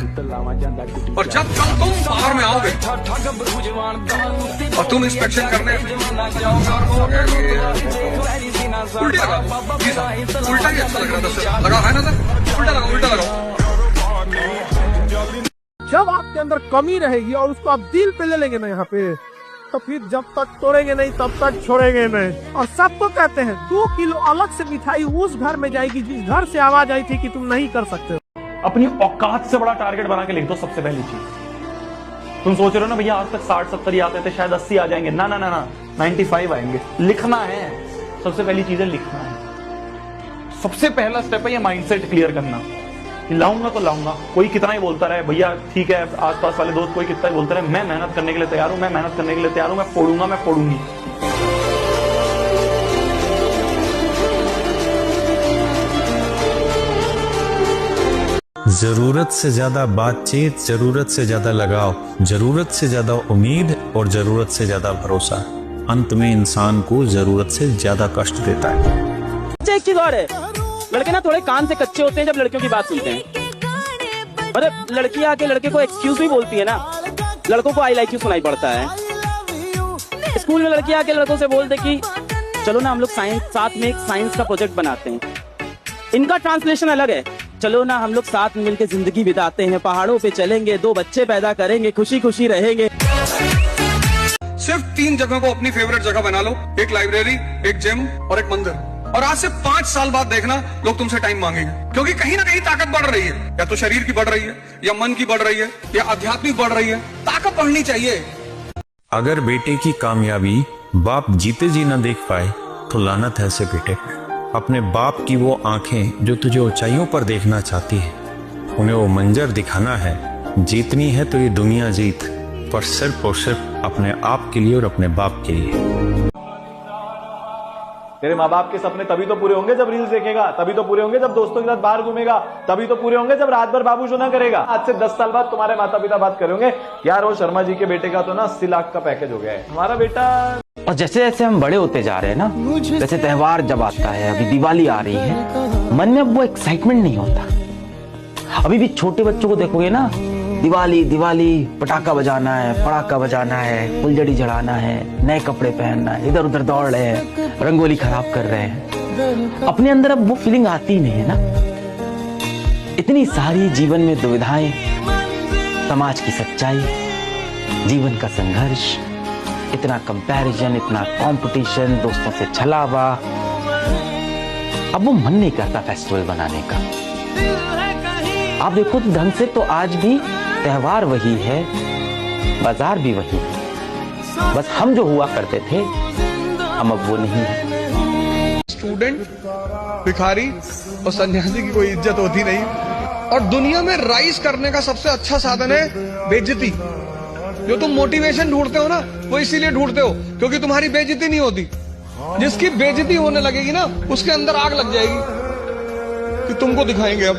और जब कल तुम बाहर में आओगे और तुम इंस्पेक्शन करने उल्टी लगा, उल्टा ही अच्छा लग रहा था सर, लगा है ना सर? उल्टा लगा, उल्टा लगा। जब आपके अंदर कमी रहेगी और उसको आप दिल पे ले लेंगे ना यहाँ पे, तो फिर जब तक तोड़ेंगे नहीं तब तक छोड़ेंगे नहीं। और सबको कहते हैं 2 किलो अलग से मिठाई उस घर में जाएगी जिस घर से आवाज आई थी कि तुम नहीं कर सकते हो। अपनी औकात से बड़ा टारगेट बना के लिख दो। सबसे पहली चीज, तुम सोच रहे हो ना भैया आज तक 60-70 ही आते थे, शायद 80 आ जाएंगे, ना ना ना ना 95 आएंगे। लिखना है, सबसे पहली चीज है लिखना है। सबसे पहला स्टेप है ये माइंडसेट क्लियर करना कि लाऊंगा तो लाऊंगा, कोई कितना ही बोलता रहे भैया ठीक है, आसपास वाले दोस्त कोई कितना ही बोलता रहे, मैं मेहनत करने के लिए तैयार हूं, मैं मेहनत करने के लिए तैयार हूं, मैं फोड़ूंगा, मैं फोड़ूंगी। जरूरत से ज्यादा बातचीत, जरूरत से ज्यादा लगाव, जरूरत से ज्यादा उम्मीद और जरूरत से ज्यादा भरोसा अंत में इंसान को जरूरत से ज्यादा कष्ट देता है। एक चीज और है, लड़के ना थोड़े कान से कच्चे होते हैं जब लड़कियों की बात सुनते हैं। अरे लड़कियां आके लड़के को एक्सक्यूज भी बोलती है ना, लड़कों को आई लाइक यू सुनाई पड़ता है। स्कूल में लड़कियां आके लड़कों से बोलते कि चलो ना हम लोग साथ में एक साइंस का प्रोजेक्ट बनाते हैं। इनका ट्रांसलेशन अलग है, चलो ना हम लोग साथ में मिलकर जिंदगी बिताते हैं, पहाड़ों पे चलेंगे, 2 बच्चे पैदा करेंगे, खुशी खुशी रहेंगे। सिर्फ 3 जगह को अपनी फेवरेट जगह बना लो, एक लाइब्रेरी, एक जिम और एक मंदिर। और आज से 5 साल बाद देखना लोग तुमसे टाइम मांगेंगे, क्योंकि कहीं ना कहीं ताकत बढ़ रही है, या तो शरीर की बढ़ रही है, या मन की बढ़ रही है, या आध्यात्मिक बढ़ रही है। ताकत बढ़नी चाहिए। अगर बेटे की कामयाबी बाप जीते जी न देख पाए तो लानत है ऐसे बेटे पे। अपने बाप की वो आंखें जो तुझे ऊंचाइयों पर देखना चाहती है, उन्हें वो मंजर दिखाना है। जीतनी है तो ये दुनिया जीत, पर सिर्फ और सिर्फ अपने आप के लिए और अपने बाप के लिए। तेरे माँ बाप के सपने तभी तो पूरे होंगे जब रील्स देखेगा, तभी तो पूरे होंगे जब दोस्तों के साथ बाहर घूमेगा, तभी तो पूरे होंगे जब रात भर बाबू सोना करेगा। आज से 10 साल बाद तुम्हारे माता पिता बात करेंगे, यार वो शर्मा जी के बेटे का तो ना 80 लाख का पैकेज हो गया है, हमारा बेटा। और जैसे जैसे हम बड़े होते जा रहे हैं ना, जैसे त्योहार जब आता है, अभी दिवाली आ रही है, मन में वो एक्साइटमेंट नहीं होता। अभी भी छोटे बच्चों को देखोगे ना दिवाली दिवाली, पटाखा बजाना है, पटाखा बजाना है, फुलझड़ी जलाना है, नए कपड़े पहनना है, इधर उधर दौड़ रहे हैं, रंगोली खराब कर रहे हैं। अपने अंदर अब वो फीलिंग आती ही नहीं है ना। इतनी सारी जीवन में दुविधाएं, समाज की सच्चाई, जीवन का संघर्ष, इतना कंपैरिजन, इतना कंपटीशन, दोस्तों से छलावा। अब वो मन नहीं करता फेस्टिवल बनाने का। आप देखो ढंग से तो आज भी त्योहार वही है, बाजार भी वही है, बस हम जो हुआ करते थे हम अब वो नहीं है। स्टूडेंट, भिखारी और सन्यासी की कोई इज्जत होती नहीं। और दुनिया में राइज करने का सबसे अच्छा साधन है बेइज्जती। जो तुम मोटिवेशन ढूंढते हो ना, वो इसीलिए ढूंढते हो क्योंकि तुम्हारी बेइज्जती नहीं होती। जिसकी बेइज्जती होने लगेगी ना, उसके अंदर आग लग जाएगी कि तुमको दिखाएंगे अब।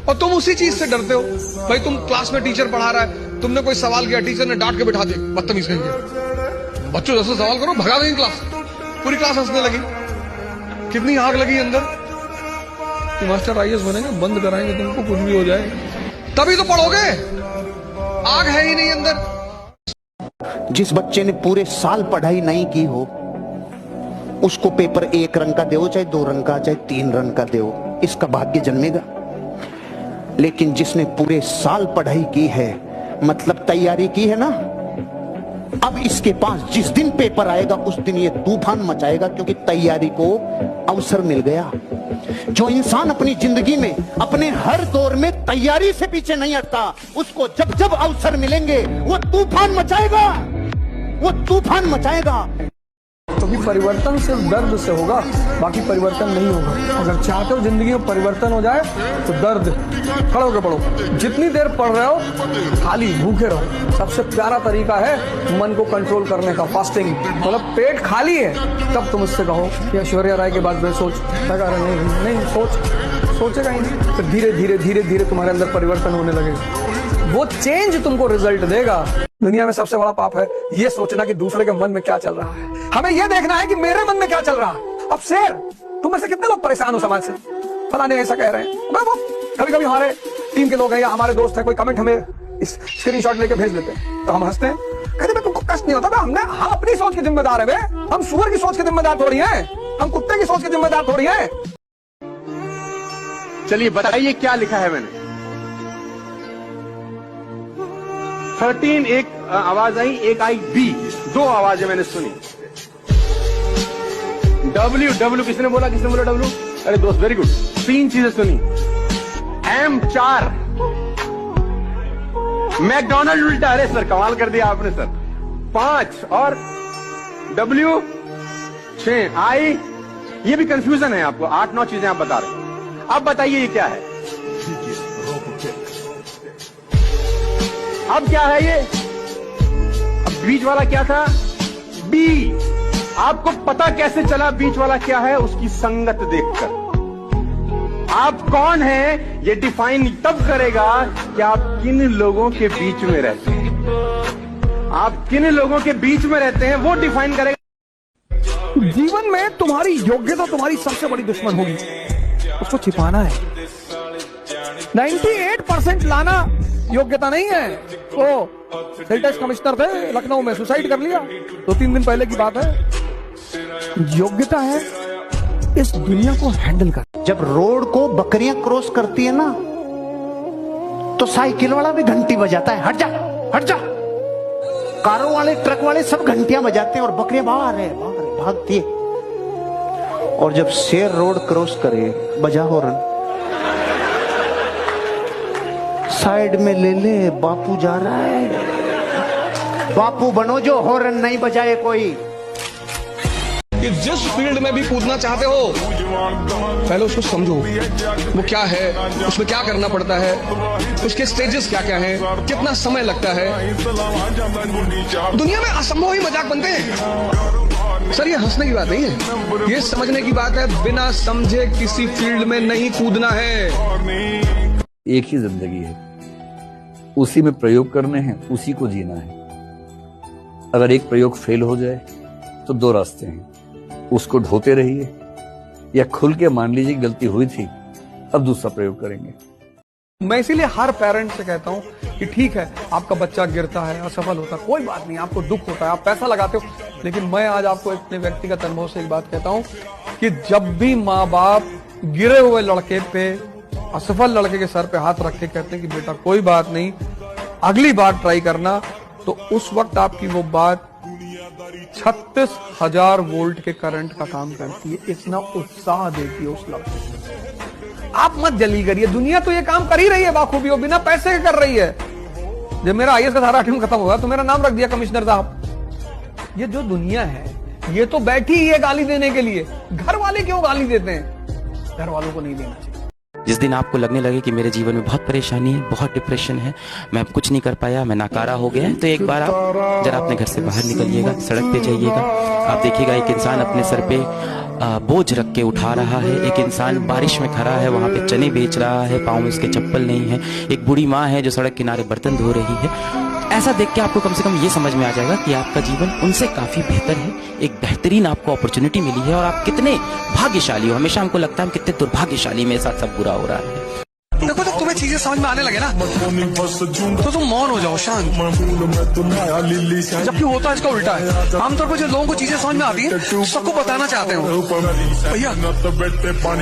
और तुम उसी चीज से डरते हो। भाई तुम क्लास में टीचर पढ़ा रहा है, तुमने कोई सवाल किया, टीचर ने डांट के बिठा दिया, बदतमीज कहेंगे, बच्चों जैसे सवाल करो, भगा देंगे क्लास। पूरी क्लास हंसने लगी। कितनी आग लगी अंदर कि मास्टर आईएएस बनेंगे, बंद कराएंगे तुमको, कुछ भी हो जाए, तभी तो पढ़ोगे। आग है ही नहीं अंदर। जिस बच्चे ने पूरे साल पढ़ाई नहीं की हो, उसको पेपर 1 रंग का दो, चाहे 2 रंग का, चाहे 3 रंग का दो, इसका भाग्य जन्मेगा। लेकिन जिसने पूरे साल पढ़ाई की है, मतलब तैयारी की है ना, अब इसके पास जिस दिन पेपर आएगा उस दिन ये तूफान मचाएगा, क्योंकि तैयारी को अवसर मिल गया। जो इंसान अपनी जिंदगी में अपने हर दौर में तैयारी से पीछे नहीं हटता, उसको जब जब अवसर मिलेंगे वो तूफान मचाएगा, वो तूफान मचाएगा। क्योंकि परिवर्तन सिर्फ दर्द से होगा, बाकी परिवर्तन नहीं होगा। अगर चाहते हो जिंदगी में परिवर्तन हो जाए तो दर्द, खड़े होकर पढ़ो। जितनी देर पढ़ रहे हो खाली भूखे रहो। सबसे प्यारा तरीका है मन को कंट्रोल करने का, फास्टिंग। मतलब पेट खाली है तब तुम उससे कहो कि ऐश्वर्या राय के बाद में सोच, नहीं सोचेगा ही नहीं। तो धीरे धीरे धीरे धीरे तुम्हारे अंदर परिवर्तन होने लगेगा, वो चेंज तुमको रिजल्ट देगा। दुनिया में सबसे बड़ा पाप है ये सोचना कि दूसरे के मन में क्या चल रहा है। हमें ये देखना है कि मेरे मन में क्या चल रहा है। अब शेर, तुम में से कितने लोग परेशान हो समाज से, फलाने ऐसा कह रहे हैं। कभी कभी हमारे टीम के लोग हैं या हमारे दोस्त हैं, कोई कमेंट हमें स्क्रीनशॉट लेके भेज देते हैं तो हम हंसते हैं, कहते हैं तुमको कष्ट नहीं होता। हम अपनी सोच के जिम्मेदार है, हम सुअर की सोच के जिम्मेदार थोड़ी हैं, हम कुत्ते की सोच के जिम्मेदार थोड़ी हैं। चलिए बताइए क्या लिखा है मैंने। 13 एक आवाज आई, एक आई बी, 2 आवाजें मैंने सुनी। W किसने बोला W? अरे दोस्त वेरी गुड, 3 चीजें सुनी। M 4, मैकडोनल्ड उल्टा, अरे सर कमाल कर दिया आपने सर। 5 और W 6, I, ये भी कंफ्यूजन है आपको, 8-9 चीजें आप बता रहे। अब बताइए ये क्या है। अब क्या है ये? अब बीच वाला क्या था? बी। आपको पता कैसे चला बीच वाला क्या है? उसकी संगत देखकर। आप कौन हैं ये डिफाइन तब करेगा कि आप किन लोगों के बीच में रहते हैं। आप किन लोगों के बीच में रहते हैं वो डिफाइन करेगा। जीवन में तुम्हारी योग्यता तुम्हारी सबसे बड़ी दुश्मन होगी, उसको छिपाना है। 98% लाना योग्यता नहीं है। वो सेल टैक्स कमिश्नर थे, लखनऊ में सुसाइड कर लिया, 2-3 दिन पहले की बात है। योग्यता है इस दुनिया को हैंडल कर। जब रोड को बकरियां क्रॉस करती है ना, तो साइकिल वाला भी घंटी बजाता है, हट जा हट जा। कारों वाले, ट्रक वाले सब घंटियां बजाते हैं और बकरियां भागती है। और जब शेर रोड क्रॉस करे, बजा हॉर्न, साइड में ले ले, बापू जा रहा है। बापू बनो जो हॉर्न नहीं बजाए कोई। कि जिस फील्ड में भी कूदना चाहते हो पहले उसको समझो, वो क्या है, उसमें क्या करना पड़ता है, उसके स्टेजेस क्या क्या हैं, कितना समय लगता है। दुनिया में असंभव ही मजाक बनते हैं सर। ये हंसने की बात नहीं है, ये समझने की बात है। बिना समझे किसी फील्ड में नहीं कूदना है। एक ही जिंदगी है, उसी में प्रयोग करने हैं, उसी को जीना है। अगर एक प्रयोग फेल हो जाए तो 2 रास्ते हैं, उसको ढोते रहिए या खुल के मान लीजिए गलती हुई थी, अब दूसरा प्रयोग करेंगे। मैं इसीलिए हर पेरेंट से कहता हूँ कि ठीक है, आपका बच्चा गिरता है, असफल होता है, कोई बात नहीं, आपको दुख होता है, आप पैसा लगाते हो, लेकिन मैं आज आपको अपने व्यक्तिगत अनुभव से एक बात कहता हूँ कि जब भी माँ बाप गिरे हुए लड़के पे, असफल लड़के के सर पे हाथ रख के कहते हैं कि बेटा कोई बात नहीं, अगली बार ट्राई करना, तो उस वक्त आपकी वो बात 36,000 वोल्ट के करंट का काम करती है। इतना उत्साह देती है उस लड़के को। आप मत जल्दी करिए, दुनिया तो ये काम कर ही रही है बाखूबी, वो बिना पैसे के कर रही है। जब मेरा आईएएस का सारा टीम खत्म हुआ तो मेरा नाम रख दिया कमिश्नर साहब। ये जो दुनिया है ये तो बैठी ही है गाली देने के लिए। घर वाले क्यों गाली देते हैं? घर वालों को नहीं देना चाहिए। जिस दिन आपको लगने लगे कि मेरे जीवन में बहुत परेशानी है, बहुत डिप्रेशन है, मैं अब कुछ नहीं कर पाया, मैं नाकारा हो गया, तो एक बार आप जरा अपने घर से बाहर निकलिएगा, सड़क पे जाइएगा, आप देखिएगा एक इंसान अपने सर पे बोझ रख के उठा रहा है, एक इंसान बारिश में खड़ा है, वहां पे चने बेच रहा है, पाँव में उसके चप्पल नहीं है, एक बूढ़ी माँ है जो सड़क किनारे बर्तन धो रही है। ऐसा देख के आपको कम से कम ये समझ में आ जाएगा कि आपका जीवन उनसे काफी बेहतर है, एक बेहतरीन आपको अपॉर्चुनिटी मिली है और आप कितने भाग्यशाली हो। हमेशा हमको लगता है हम कितने दुर्भाग्यशाली, मेरे साथ सब बुरा हो रहा है। देखो जब तुम्हें चीजें समझ में आने लगे ना तो तुम मौन हो जाओ, शांत। जबकि होता इसका उल्टा है। आमतौर पर जो लोगों को चीजें समझ में आती है सबको बताना चाहते हो, भैया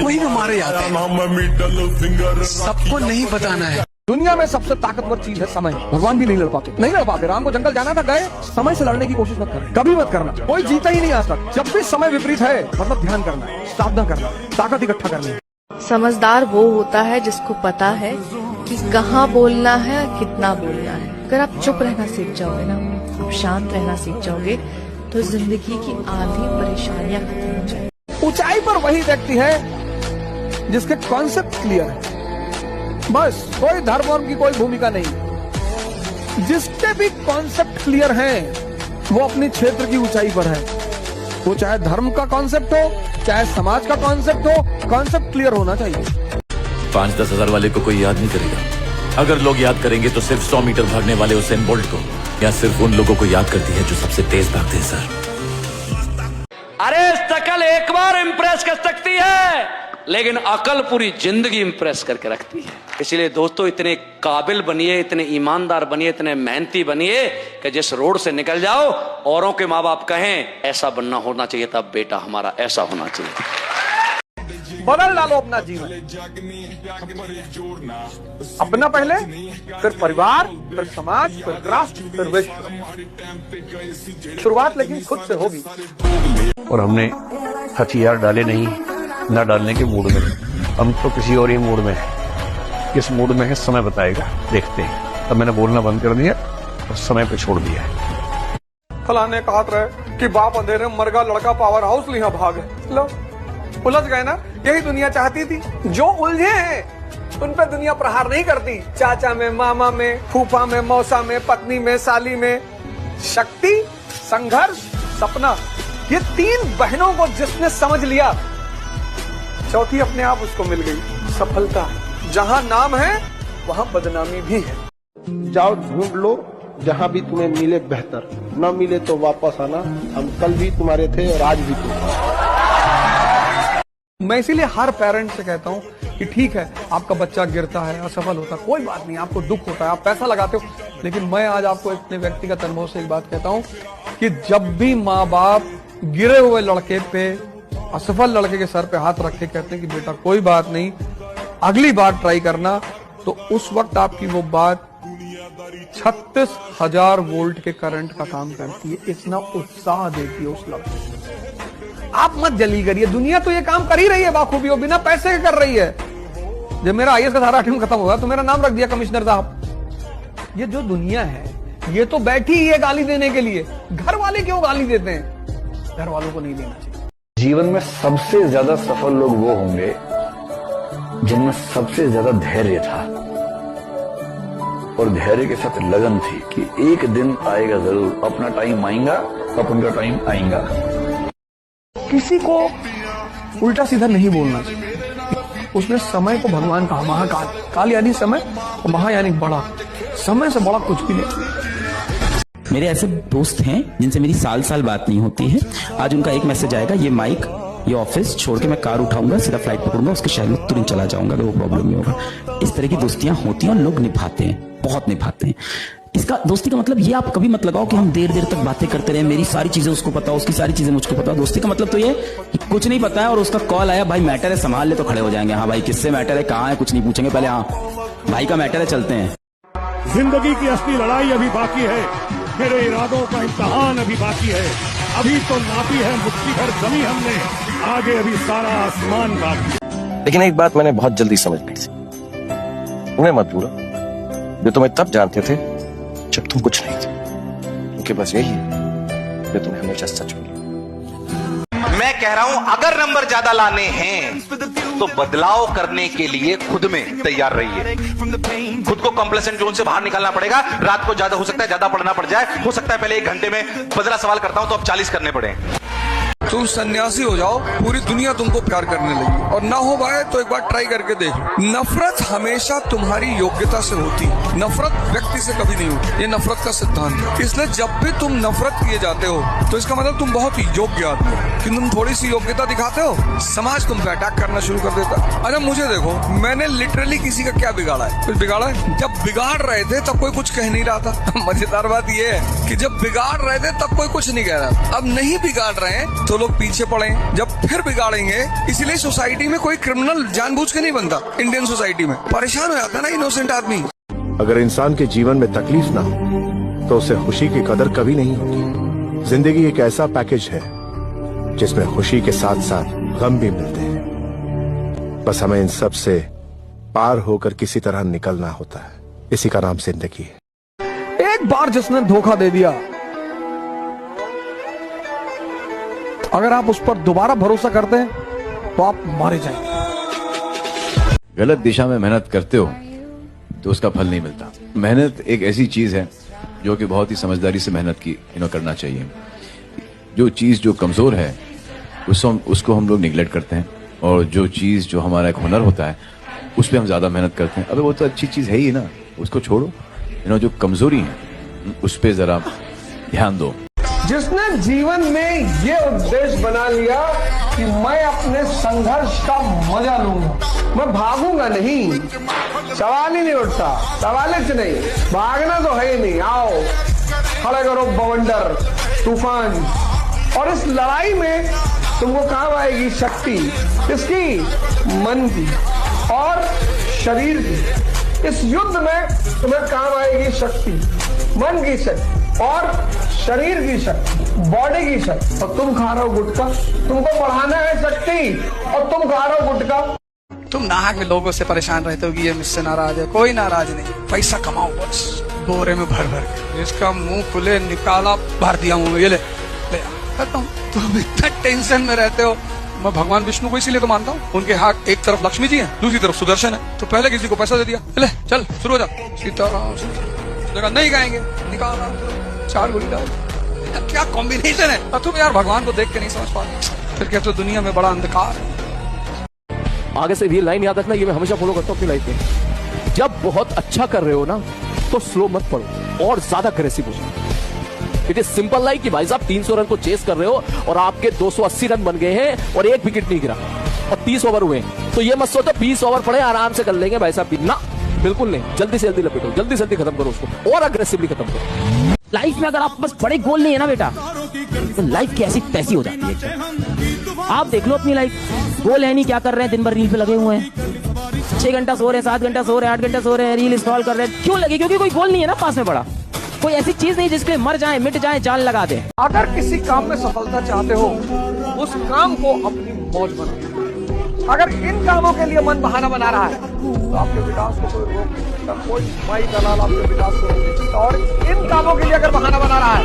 वही हमारे याद है, सबको नहीं बताना है। दुनिया में सबसे ताकतवर चीज है समय। भगवान भी नहीं लड़ पाते। राम को जंगल जाना था, गए, समय से लड़ने की कोशिश मत करना, कभी मत करना, कोई जीता ही नहीं आज तक। जब भी समय विपरीत है मतलब ध्यान करना है, साधना करना, ताकत इकट्ठा करनी है। समझदार वो होता है जिसको पता है कि कहाँ बोलना है, कितना बोलना है। अगर आप चुप रहना सीख जाओगे ना, आप शांत रहना सीख जाओगे, तो जिंदगी की आधी परेशानियां खत्म हो जाएंगी। ऊंचाई पर वही व्यक्ति है जिसके कॉन्सेप्ट क्लियर है, बस कोई धर्म वर्म की कोई भूमिका नहीं। जिसके भी कॉन्सेप्ट क्लियर हैं वो अपने क्षेत्र की ऊंचाई पर है। वो चाहे धर्म का कॉन्सेप्ट हो, चाहे समाज का कॉन्सेप्ट हो, कॉन्सेप्ट क्लियर होना चाहिए। 5-10 हजार वाले को कोई याद नहीं करेगा। अगर लोग याद करेंगे तो सिर्फ 100 मीटर भागने वाले उसेन बोल्ट को, या सिर्फ उन लोगों को याद करती है जो सबसे तेज भागते हैं। सर, अरे शकल एक बार इंप्रेस कर सकती है, लेकिन अकल पूरी जिंदगी इंप्रेस करके रखती है। इसलिए दोस्तों, इतने काबिल बनिए, इतने ईमानदार बनिए, इतने मेहनती बनिए कि जिस रोड से निकल जाओ औरों के माँ बाप कहें ऐसा बनना होना चाहिए था बेटा हमारा, ऐसा होना चाहिए। बदल डालो अपना जीवन, अपना पहले, फिर परिवार, फिर समाज, फिर राष्ट्र, फिर विश्व। शुरुआत लेकिन खुद से होगी। और हमने हथियार डाले नहीं, न डालने के मूड में, हम तो किसी और ही मूड में है। किस मूड में है समय बताएगा, देखते हैं। अब मैंने बोलना बंद कर दिया और समय पे छोड़ दिया है। फलाने कहा रहे कि बाप अंधेरे में मर गया, लड़का पावर हाउस लिया भागे। लो उलझ गए ना, यही दुनिया चाहती थी। जो उलझे हैं उन पे दुनिया प्रहार नहीं करती। चाचा में, मामा में, फूफा में, मौसा में, पत्नी में, साली में। शक्ति, संघर्ष, सपना, ये 3 बहनों को जिसने समझ लिया, चौथी अपने आप उसको मिल गई, सफलता। जहां नाम है वहां बदनामी भी है। जाओ ढूंढ लो, जहां भी तुम्हें मिले बेहतर, न मिले तो वापस आना। हम कल भी तुम्हारे थे और आज भी तुम। मैं इसीलिए हर पेरेंट से कहता हूँ कि ठीक है, आपका बच्चा गिरता है, असफल होता है, कोई बात नहीं, आपको दुख होता है, आप पैसा लगाते हो, लेकिन मैं आज आपको अपने व्यक्तिगत अनुभव से एक बात कहता हूँ कि जब भी माँ बाप गिरे हुए लड़के पे, असफल लड़के के सर पे हाथ रख के कहते हैं कि बेटा कोई बात नहीं, अगली बार ट्राई करना, तो उस वक्त आपकी वो बात 36,000 वोल्ट के करंट का काम करती है। इतना उत्साह देती है उस लड़के को। आप मत जल्दी करिए, दुनिया तो ये काम कर ही रही है बाखूबी, वो बिना पैसे के कर रही है। जब मेरा आईएएस का सारा टीम खत्म हुआ तो मेरा नाम रख दिया कमिश्नर साहब। ये जो दुनिया है ये तो बैठी ही है गाली देने के लिए। घर वाले क्यों गाली देते हैं? घर वालों को नहीं देना चाहिए। जीवन में सबसे ज्यादा सफल लोग वो होंगे जिनमें सबसे ज्यादा धैर्य था और धैर्य के साथ लगन थी कि एक दिन आएगा जरूर, अपना टाइम आएगा, अपन का टाइम आएगा। किसी को उल्टा सीधा नहीं बोलना चाहिए। उसने समय को भगवान कहा, महाकाल। काल यानी समय और महा यानी बड़ा। समय से बड़ा कुछ भी नहीं। मेरे ऐसे दोस्त हैं जिनसे मेरी साल बात नहीं होती है। आज उनका एक मैसेज आएगा, ये माइक ये ऑफिस छोड़ के मैं कार उठाऊंगा, सीधा फ्लाइट पकड़ूंगा, उसके शहर में तुरंत चला जाऊंगा, तो वो प्रॉब्लम नहीं होगा। इस तरह की दोस्तियां होती हैं और लोग निभाते हैं, बहुत निभाते हैं। इसका दोस्ती का मतलब ये आप कभी मत लगाओ कि हम देर देर तक बातें करते रहे, मेरी सारी चीजें उसको पता, उसकी सारी चीजें मुझको पता। दोस्ती का मतलब तो ये कि कुछ नहीं पता है और उसका कॉल आया, भाई मैटर है संभाल ले, तो खड़े हो जाएंगे। हाँ भाई किससे मैटर है, कहाँ है, कुछ नहीं पूछेंगे पहले, हाँ भाई का मैटर है, चलते हैं। जिंदगी की असली लड़ाई अभी बाकी है, मेरे इरादों का इम्तहान अभी बाकी है। अभी तो नापी है मुट्ठी भर जमी हमने, आगे अभी सारा आसमान बाकी। लेकिन एक बात मैंने बहुत जल्दी समझ ली थी, उन्हें मत भूलो जो तुम्हें तब जानते थे जब तुम कुछ नहीं थे, क्योंकि बस यही है जो तुम्हें हमेशा सच बोला। मैं कह रहा हूं अगर नंबर ज्यादा लाने हैं तो बदलाव करने के लिए खुद में तैयार रहिए। खुद को कंप्लेसेंट जोन से बाहर निकालना पड़ेगा। रात को ज्यादा हो सकता है, ज्यादा पढ़ना पड़ जाए, हो सकता है पहले 1 घंटे में 15 सवाल करता हूं तो अब 40 करने पड़े। तुम सन्यासी हो जाओ, पूरी दुनिया तुमको प्यार करने लगी, और ना हो पाए तो एक बार ट्राई करके देख। नफरत हमेशा तुम्हारी योग्यता से होती, नफरत व्यक्ति से कभी नहीं होती, ये नफरत का सिद्धांत है। इसलिए जब भी तुम नफरत किए जाते हो तो इसका मतलब तुम बहुत योग्य आदमी हो, कि तुम थोड़ी सी योग्यता दिखाते हो, समाज तुम पे अटैक करना शुरू कर देता। अच्छा मुझे देखो, मैंने लिटरली किसी का क्या बिगाड़ा है? कुछ बिगाड़ा है? जब बिगाड़ रहे थे तब कोई कुछ कह नहीं रहा था। मजेदार बात ये है कि जब बिगाड़ रहे थे तब कोई कुछ नहीं कह रहा, अब नहीं बिगाड़ रहे हैं तो लोग पीछे पड़े, जब फिर बिगाड़ेंगे। इसलिए सोसाइटी में कोई क्रिमिनल जानबूझ के नहीं बनता। इंडियन सोसाइटी में परेशान हो जाता है ना इनोसेंट आदमी। अगर इंसान के जीवन में तकलीफ ना हो तो उसे खुशी की कदर कभी नहीं होती। जिंदगी एक ऐसा पैकेज है जिसमें खुशी के साथ साथ गम भी मिलते हैं, बस हमें इन सब से पार होकर किसी तरह निकलना होता है। इसी का नाम जिंदगी है। एक बार जिसने धोखा दे दिया, अगर आप उस पर दोबारा भरोसा करते हैं तो आप मारे जाएंगे। गलत दिशा में मेहनत करते हो तो उसका फल नहीं मिलता। मेहनत एक ऐसी चीज है जो कि बहुत ही समझदारी से मेहनत की करना चाहिए। जो चीज जो कमजोर है उसको हम लोग निगलेक्ट करते हैं, और जो चीज जो हमारा एक हुनर होता है उस पर हम ज्यादा मेहनत करते हैं। अबे वो तो अच्छी चीज है ही ना, उसको छोड़ो। जो कमजोरी है उस पर जरा ध्यान दो। जिसने जीवन में ये उद्देश्य बना लिया कि मैं अपने संघर्ष का मजा लूंगा, मैं भागूंगा नहीं, सवाल ही नहीं उठता, सवाल ही नहीं, भागना तो है ही नहीं। आओ खड़े करो बवंडर तूफान, और इस लड़ाई में तुमको काम आएगी शक्ति, इसकी मन की और शरीर की। इस युद्ध में तुम्हें काम आएगी शक्ति, मन की शक्ति और शरीर की शक्ति, बॉडी की शक्ति। और तुम खा रहे हो गुटखा, तुमको बढ़ाना है शक्ति और तुम खा रहे हो गुटखा। तुम नाहक में लोगों से परेशान रहते हो कि ये मुझसे नाराज है। कोई नाराज नहीं, पैसा कमाओ बस, बोरे में भर भर के। इसका मुंह खुले निकाला, भर दिया मुंह में, ये ले कहता हूँ। तुम इतना टेंशन में रहते हो। मैं भगवान विष्णु को इसीलिए तो मानता हूँ, उनके हाथ एक तरफ लक्ष्मी जी है, दूसरी तरफ सुदर्शन है। तो पहले किसी को पैसा दे दिया, ले चल शुरू हो जा, सीताराम जगह नहीं गाएंगे, निकाला 4 गोली डाल। क्या कॉम्बिनेशन है। और तुम यार भगवान को देख के नहीं समझ पाते, फिर कहते हो दुनिया में बड़ा अंधकार है। आगे से ये लाइन याद रखना, ये मैं हमेशा फॉलो करता हूँ अपनी लाइफ में। जब बहुत अच्छा कर रहे हो ना तो स्लो मत पढ़ो और ज्यादा अग्रेसिव हो। इट इज सिंपल लाइक कि भाई साहब 300 रन को चेस कर रहे हो और आपके 280 रन बन गए हैं और 1 विकेट नहीं गिरा और 30 ओवर हुए, तो ये मत सोचो 20 ओवर पड़े आराम से कर लेंगे भाई साहब, ना बिल्कुल नहीं। जल्दी से जल्दी लपेटो, जल्दी से जल्दी खत्म करो उसको और अग्रेसिवली खत्म करो। लाइफ में अगर आप बस बड़े गोल नहीं है ना बेटा, तो लाइफ कैसी तैसी हो जाती है। आप देख लो अपनी लाइफ, गोल है नहीं, क्या कर रहे हैं, दिन भर रील पे लगे हुए हैं, 6 घंटा सो रहे हैं, 7 घंटा सो रहे हैं, 8 घंटा सो रहे हैं, रील स्क्रॉल कर रहे हैं। क्यों लगे? क्योंकि कोई गोल नहीं है ना पास में पड़ा, कोई ऐसी चीज नहीं जिसपे मर जाए, मिट जाए, जान लगा दे। अगर किसी काम में सफलता चाहते हो, उस काम को अपनी मौज बनाओ। अगर इन कामों के लिए मन बहाना बना रहा है तो आपके विकास को कोई रोक नहीं सकता, कोई माई दलाल आपके विकास को रोक नहीं सकता। और इन कामों के लिए अगर बहाना बना रहा है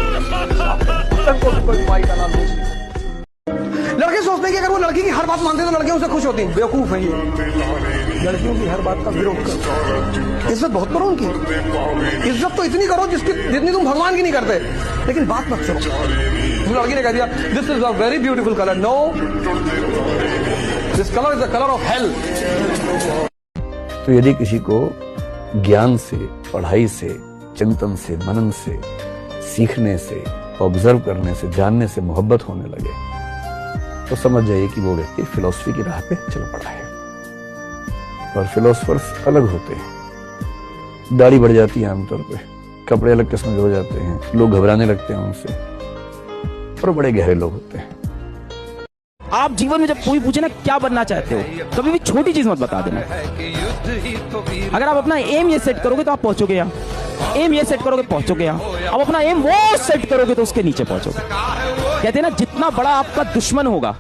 तो भी कोई माई दलाल रोक नहीं सकता। लड़के सोचते हैं कि अगर वो लड़की की हर बात मानते तो लड़कियां उससे खुश होती हैं। बेवकूफ है ये, लड़कियों की हर बात का विरोध करो। इज्जत बहुत करो उनकी, इज्जत तो इतनी करो जितनी तुम भगवान की नहीं करते, लेकिन बात मत सुनो। तुम लड़की ने कह दिया this is a very beautiful colour, no this colour is the colour of hell. तो यदि किसी को ज्ञान से, पढ़ाई से, चिंतन से, मनन से, सीखने से, ऑब्जर्व करने से, जानने से मोहब्बत होने लगे तो समझ जाइए कि वो व्यक्ति फिलॉसफी की राह पे चल पड़ा है। और फिलोसफर्स अलग होते हैं, दाढ़ी बढ़ जाती है आमतौर पे, कपड़े अलग किस्म के हो जाते हैं, लोग घबराने लगते हैं उनसे, और बड़े गहरे लोग होते हैं। आप जीवन में जब कोई पूछे ना क्या बनना चाहते हो, कभी भी छोटी चीज मत बता देना। अगर आप अपना एम ये सेट करोगे तो आप पहुंचोगे यहाँ, एम ये सेट करोगे पहुंचोगे यहाँ। अब अपना एम वो सेट करोगे तो उसके नीचे पहुंचोगे। कहते हैं ना जितना बड़ा आपका दुश्मन होगा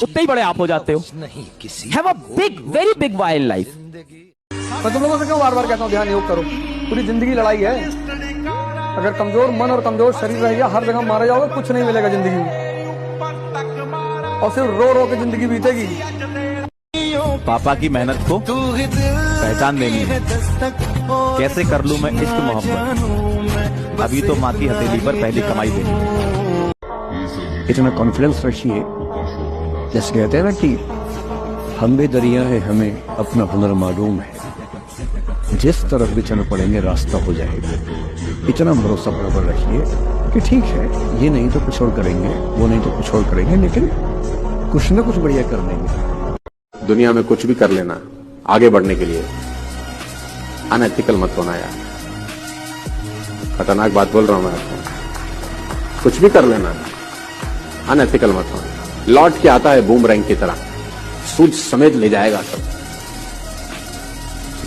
उतने ही बड़े आप हो जाते हो। Have a big, very big why in life. मैं तुम लोगों से क्यों बार बार कहता हूँ ध्यान योग करो, पूरी जिंदगी लड़ाई है। अगर कमजोर मन और कमजोर शरीर रहेगा, हर जगह मारे जाओगे, कुछ नहीं मिलेगा जिंदगी में, और सिर्फ रो रो के जिंदगी बीतेगी। पापा की मेहनत को पहचान देनी है। कैसे कर लूं मैं इश्क मोहब्बत, अभी तो माँ की हथेली पर पहली कमाई देनी है। इतना कॉन्फिडेंस रखिए, जैसे कहते हैं ना कि हम भी दरिया है, हमें अपना हुनर मालूम है, जिस तरफ भी चल पड़ेंगे रास्ता हो जाएगा। इतना भरोसा बराबर रखिए कि ठीक है, ये नहीं तो कुछ और करेंगे, वो नहीं तो कुछ और करेंगे, लेकिन कुछ ना कुछ बढ़िया कर लेंगे। दुनिया में कुछ भी कर लेना आगे बढ़ने के लिए, अनएथिकल मत होना यार। खतरनाक बात बोल रहा हूं मैं आपको। कुछ भी कर लेना, अनएथिकल मत होना। लौट के आता है बूमरैंग की तरह, सूझ समेत ले जाएगा सब।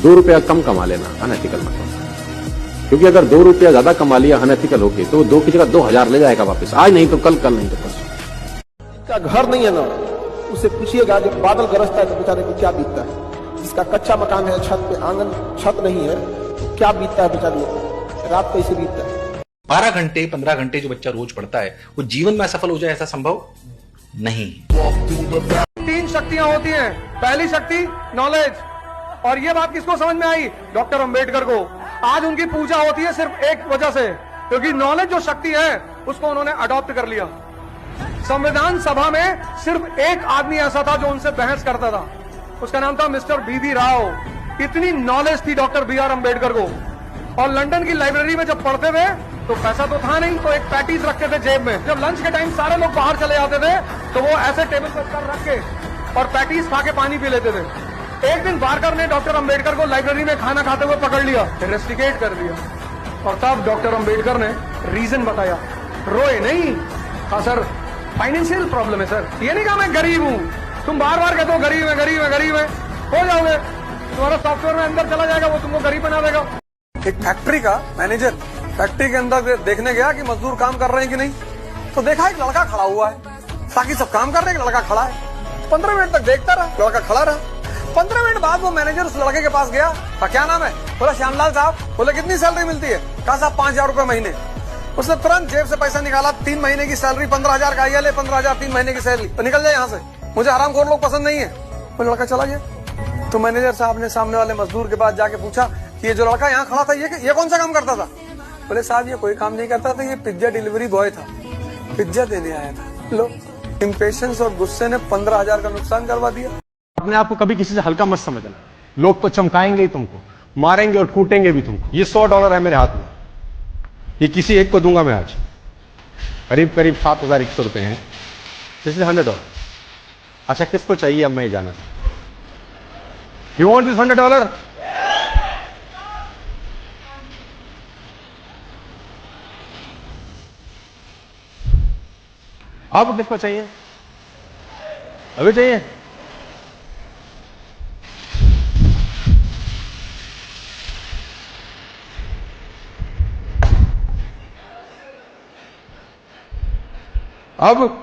2 रुपया कम कमा लेना, अनएथिकल मत होना। क्योंकि अगर 2 रुपया ज्यादा कमा लिया अनएथिकल होके, तो 2 की जगह 2000 ले जाएगा वापस। आज नहीं तो कल, कल नहीं तो परसों। का घर नहीं है ना, उसे पूछिएगा जब बादल गरजता है तो बेचारे को क्या बीतता है। जिसका कच्चा मकान है, छत पे आंगन छत नहीं है, तो क्या बीतता है बेचारे को, रात कैसे बीतता है। 12 घंटे 15 घंटे जो बच्चा रोज पढ़ता है वो जीवन में असफल हो जाए ऐसा संभव नहीं। 3 शक्तियां होती हैं। पहली शक्ति नॉलेज, और ये बात किसको समझ में आई? डॉक्टर अंबेडकर को। आज उनकी पूजा होती है सिर्फ एक वजह से, क्योंकि नॉलेज जो शक्ति है उसको उन्होंने अडॉप्ट कर लिया। संविधान सभा में सिर्फ एक आदमी ऐसा था जो उनसे बहस करता था, उसका नाम था मिस्टर बीबी राव। इतनी नॉलेज थी डॉक्टर BR अंबेडकर को। और लंदन की लाइब्रेरी में जब पढ़ते थे तो पैसा तो था नहीं, तो एक पैटीज रखते थे जेब में। जब लंच के टाइम सारे लोग बाहर चले जाते थे तो वो ऐसे टेबल पर कर रख के और पैटीज खा के पानी पी लेते थे। एक दिन बारकर ने डॉक्टर अंबेडकर को लाइब्रेरी में खाना खाते हुए पकड़ लिया, इन्वेस्टिगेट कर दिया, और तब डॉक्टर अंबेडकर ने रीजन बताया। रोए नहीं, हाँ सर फाइनेंशियल प्रॉब्लम है सर। ये नहीं कहा मैं गरीब हूं, तुम बार बार कहते हो गरीब है गरीब है गरीब है, हो जाओगे, तुम्हारा सॉफ्टवेयर में अंदर चला जाएगा, वो तुमको गरीब बना देगा। एक फैक्ट्री का मैनेजर फैक्ट्री के अंदर देखने गया कि मजदूर काम कर रहे हैं कि नहीं, तो देखा एक लड़का खड़ा हुआ है, ताकि सब काम कर रहे हैं, लड़का खड़ा है। 15 मिनट तक देखता रहा, लड़का खड़ा रहा। 15 मिनट बाद वो मैनेजर उस लड़के के पास गया, क्या नाम है? बोला श्यामलाल साहब। बोले कितनी सैलरी मिलती है? कहा साहब 5000 रुपए महीने। उसने तुरंत जेब से पैसा निकाला, 3 महीने की सैलरी 15,000 का, ये ले 15,000 3 महीने की सैलरी, तो निकल जाए यहाँ से, मुझे हरामखोर लोग पसंद नहीं है। वो लड़का चला गया। तो मैनेजर साहब ने सामने वाले मजदूर के पास जाके पूछा कि ये जो लड़का यहाँ खड़ा था ये कौन सा काम करता था? बोले साहब ये कोई काम नहीं करता था, ये पिज्जा डिलीवरी बॉय था, पिज्जा देने आया था। लो, इम्पेशंस और गुस्से ने 15,000 का नुकसान करवा दिया। अपने आप को कभी किसी से हल्का मत समझना। लोग तो चमकाएंगे ही तुमको, मारेंगे और कूटेंगे भी तुमको। ये $100 है मेरे हाथ में, ये किसी एक को दूंगा मैं आज। करीब करीब 7,100 रुपए हैं, दिस इज $100। अच्छा किसको चाहिए अब मैं ये जाना। You want this $100? अब किसको चाहिए? अभी चाहिए? अब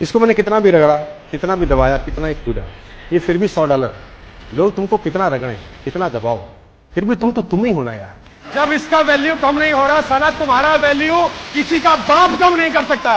इसको मैंने कितना भी रगड़ा, कितना भी दबाया, कितना ही कूदा, ये फिर भी $100। लोग तुमको कितना रगड़े, कितना दबाओ, फिर भी तुम ही होना यार। जब इसका वैल्यू कम नहीं हो रहा, साला तुम्हारा वैल्यू किसी का बाप कम नहीं कर सकता।